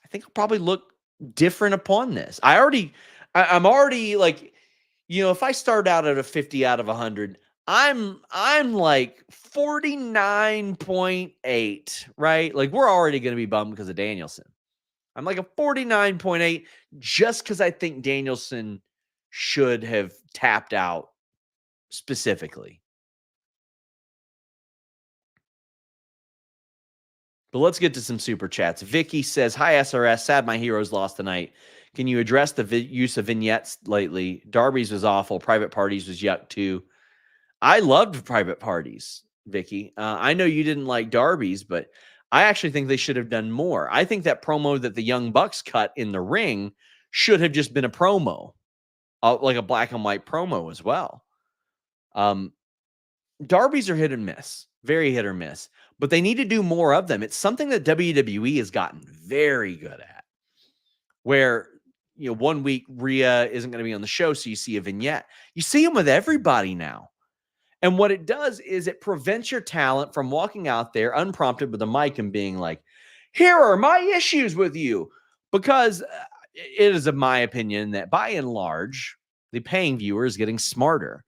Speaker 1: I think I'll probably look different upon this. I'm already like, if I start out at a 50 out of 100, I'm like 49.8, right? Like we're already going to be bummed because of Danielson. I'm like a 49.8 just because I think Danielson should have tapped out specifically. But let's get to some super chats. Vicky says, hi, SRS. Sad my heroes lost tonight. Can you address the use of vignettes lately? Darby's was awful. Private Parties was yuck too. I loved Private Parties, Vicky. I know you didn't like Darby's, but I actually think they should have done more. I think that promo that the Young Bucks cut in the ring should have just been a promo, like a black and white promo as well. Darby's are hit and miss. Very hit or miss. But they need to do more of them. It's something that WWE has gotten very good at. Where, 1 week Rhea isn't going to be on the show, so you see a vignette. You see them with everybody now. And what it does is it prevents your talent from walking out there unprompted with a mic and being like, here are my issues with you. Because it is, of my opinion, that by and large, the paying viewer is getting smarter.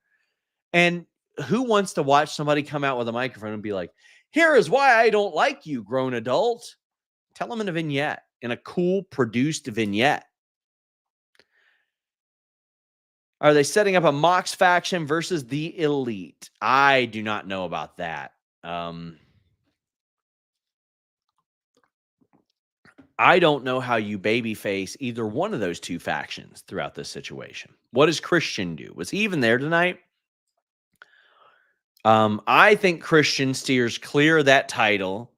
Speaker 1: And who wants to watch somebody come out with a microphone and be like, here is why I don't like you, grown adult? Tell them in a vignette, in a cool produced vignette. Are they setting up a Mox faction versus the Elite? I do not know about that. I don't know how you babyface either one of those two factions throughout this situation. What does Christian do? Was he even there tonight? I think Christian steers clear of that title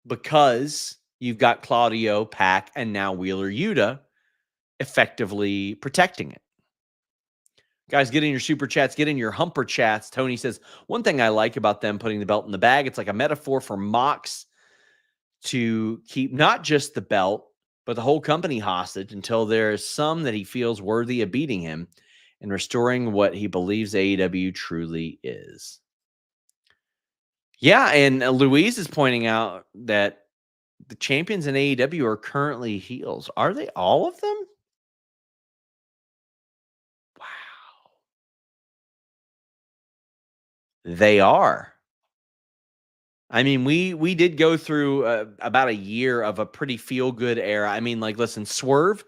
Speaker 1: because you've got Claudio, Pac, and now Wheeler Yuta effectively protecting it. Guys, get in your super chats, get in your humper chats. Tony says, one thing I like about them putting the belt in the bag, it's like a metaphor for Mox to keep not just the belt, but the whole company hostage until there is some that he feels worthy of beating him and restoring what he believes AEW truly is. Yeah, and Louise is pointing out that the champions in AEW are currently heels. Are they all of them? Wow. They are. I mean, we did go through about a year of a pretty feel good era. I mean, like, listen, Swerve,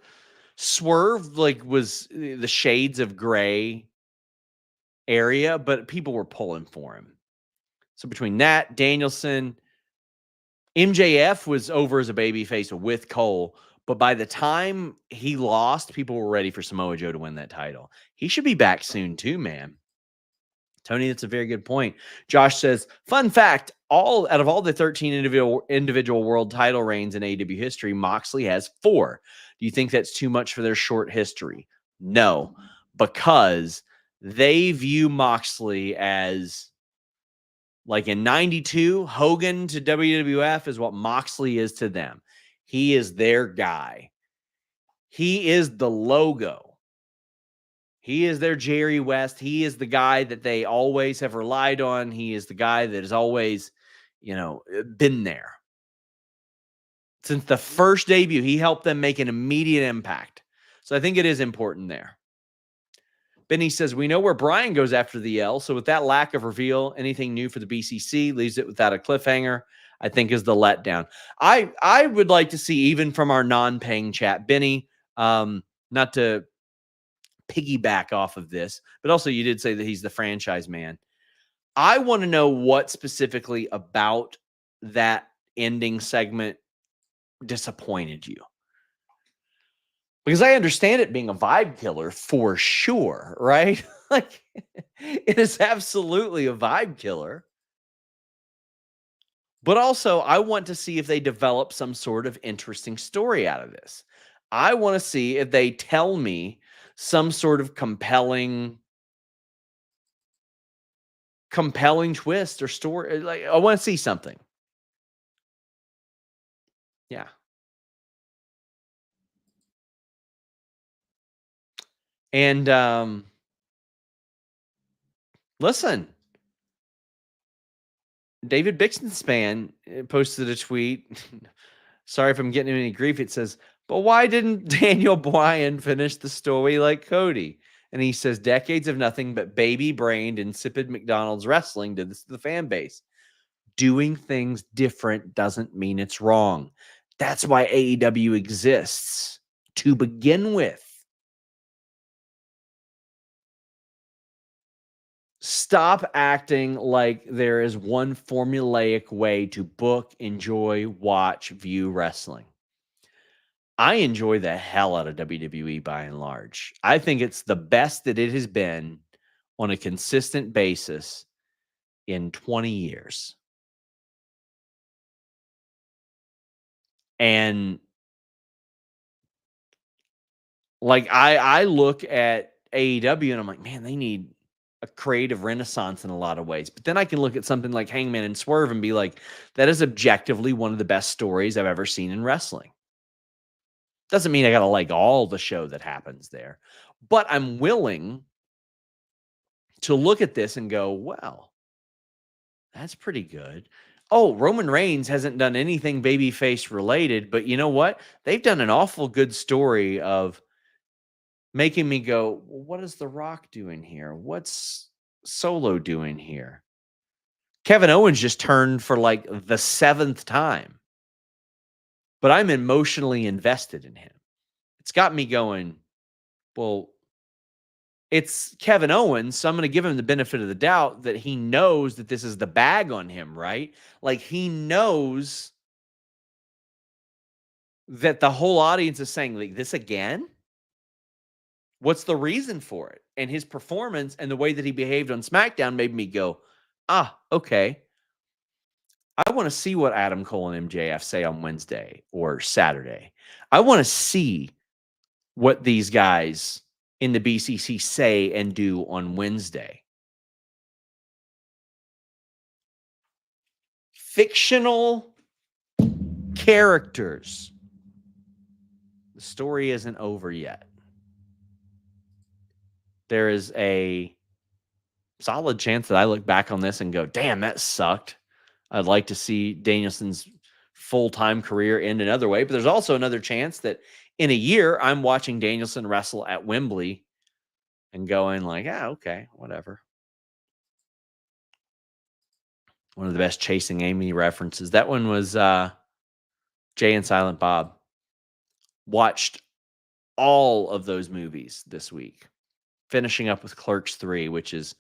Speaker 1: like was the shades of gray area, but people were pulling for him. So between that, Danielson, MJF was over as a babyface with Cole, but by the time he lost, people were ready for Samoa Joe to win that title. He should be back soon too, man. Tony, that's a very good point. Josh says, fun fact, out of all the 13 individual world title reigns in AEW history, Moxley has 4. Do you think that's too much for their short history? No, because they view Moxley as, like, in 92, Hogan to WWF is what Moxley is to them. He is their guy. He is the logo. He is their Jerry West. He is the guy that they always have relied on. He is the guy that has always, been there. Since the first debut, he helped them make an immediate impact. So I think it is important there. Benny says, we know where Bryan goes after the L. So with that lack of reveal, anything new for the BCC leaves it without a cliffhanger, I think is the letdown. I would like to see, even from our non-paying chat, Benny, not to piggyback off of this, but also you did say that he's the franchise man. I want to know what specifically about that ending segment disappointed you. Because I understand it being a vibe killer for sure, right? Like, it is absolutely a vibe killer. But also, I want to see if they develop some sort of interesting story out of this. I want to see if they tell me some sort of compelling twist or story. Like, I want to see something. Yeah. And listen, David Bixenspan posted a tweet. Sorry if I'm getting any grief. It says, but why didn't Daniel Bryan finish the story like Cody? And he says, decades of nothing but baby-brained, insipid McDonald's wrestling did this to the fan base. Doing things different doesn't mean it's wrong. That's why AEW exists to begin with. Stop acting like there is one formulaic way to book, enjoy, watch, view wrestling. I enjoy the hell out of WWE by and large. I think it's the best that it has been on a consistent basis in 20 years. And like, I look at AEW and I'm like, man, they need a creative renaissance in a lot of ways. But then I can look at something like Hangman and Swerve and be like, that is objectively one of the best stories I've ever seen in wrestling. Doesn't mean I got to like all the show that happens there, but I'm willing to look at this and go, well, that's pretty good. Oh, Roman Reigns hasn't done anything babyface related, but you know what? They've done an awful good story of making me go, well, what is The Rock doing here? What's Solo doing here? Kevin Owens just turned for like the 7th time, but I'm emotionally invested in him. It's got me going, well, it's Kevin Owens, so I'm going to give him the benefit of the doubt that he knows that this is the bag on him, right? Like he knows that the whole audience is saying, like, this again? What's the reason for it? And his performance and the way that he behaved on SmackDown made me go, okay. I want to see what Adam Cole and MJF say on Wednesday or Saturday. I want to see what these guys in the BCC say and do on Wednesday. Fictional characters. The story isn't over yet. There is a solid chance that I look back on this and go, damn, that sucked. I'd like to see Danielson's full-time career end another way. But there's also another chance that in a year, I'm watching Danielson wrestle at Wembley and going like, okay, whatever. One of the best Chasing Amy references. That one was Jay and Silent Bob. Watched all of those movies this week. Finishing up with Clerks 3, which is...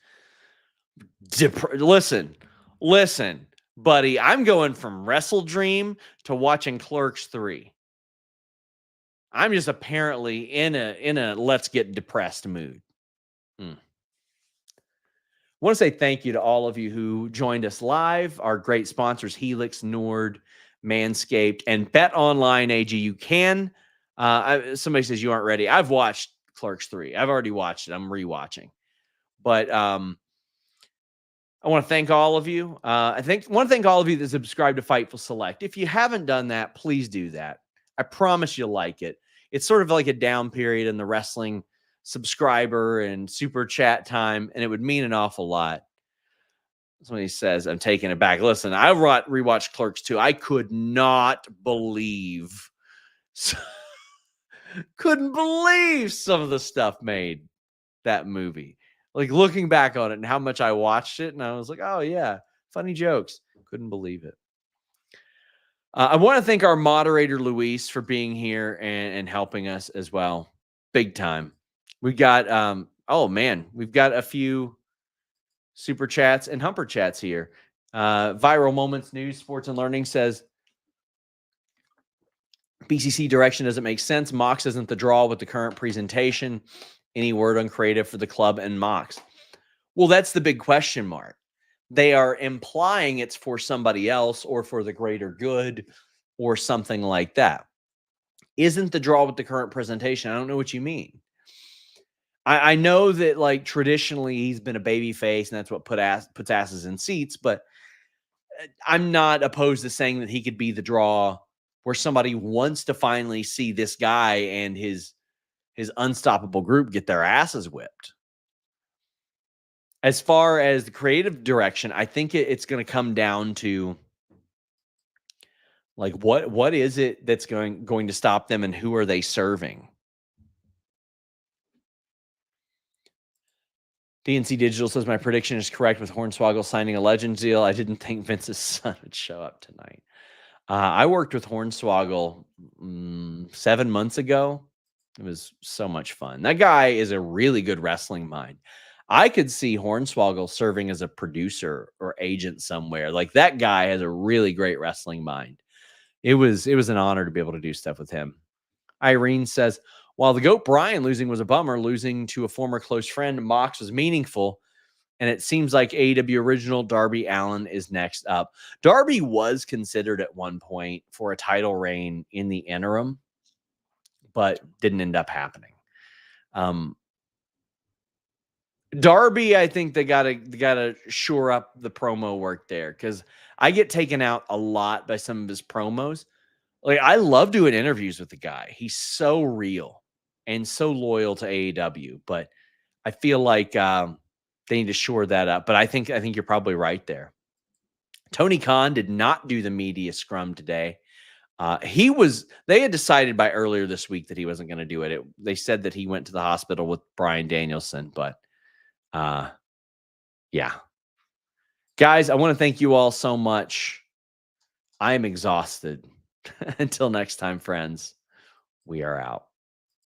Speaker 1: Listen, buddy. I'm going from WrestleDream to watching Clerks 3. I'm just apparently in a let's get depressed mood. I want to say thank you to all of you who joined us live. Our great sponsors, Helix, Nord, Manscaped, and Bet Online AG. You can. Somebody says you aren't ready. I've watched Clerks 3. I've already watched it. I'm rewatching. But I want to thank all of you. I want to thank all of you that subscribe to Fightful Select. If you haven't done that, please do that. I promise you'll like it. It's sort of like a down period in the wrestling subscriber and super chat time, and it would mean an awful lot. Somebody says, I'm taking it back. Listen, I rewatched Clerks 2. I could not believe, couldn't believe some of the stuff made that movie. Like looking back on it and how much I watched it, and I was like, oh yeah, funny jokes. Couldn't believe it. I want to thank our moderator, Luis, for being here and helping us as well. Big time. We got, we've got a few super chats and humper chats here. Viral Moments News, Sports and Learning says, BCC direction doesn't make sense. Mox isn't the draw with the current presentation. Any word on creative for the club and Mox? Well, that's the big question mark. They are implying it's for somebody else or for the greater good or something like that. Isn't the draw with the current presentation? I don't know what you mean. I know that like traditionally he's been a baby face and that's what puts asses in seats, but I'm not opposed to saying that he could be the draw where somebody wants to finally see this guy and his unstoppable group get their asses whipped. As far as the creative direction, I think it's going to come down to like what is it that's going to stop them and who are they serving? DNC Digital says my prediction is correct with Hornswoggle signing a Legends deal. I didn't think Vince's son would show up tonight. I worked with Hornswoggle 7 months ago. It was so much fun. That guy is a really good wrestling mind. I could see Hornswoggle serving as a producer or agent somewhere. Like that guy has a really great wrestling mind. It was an honor to be able to do stuff with him. Irene says, while the GOAT Bryan losing was a bummer, losing to a former close friend, Mox was meaningful. And it seems like AEW original Darby Allin is next up. Darby was considered at one point for a title reign in the interim, but didn't end up happening. Darby, I think they gotta shore up the promo work there because I get taken out a lot by some of his promos. Like, I love doing interviews with the guy. He's so real and so loyal to AEW, but I feel like they need to shore that up. But I think you're probably right there. Tony Khan did not do the media scrum today. They had decided by earlier this week that he wasn't going to do it. They said that he went to the hospital with Bryan Danielson, but yeah. Guys, I want to thank you all so much. I am exhausted. Until next time, friends, we are out.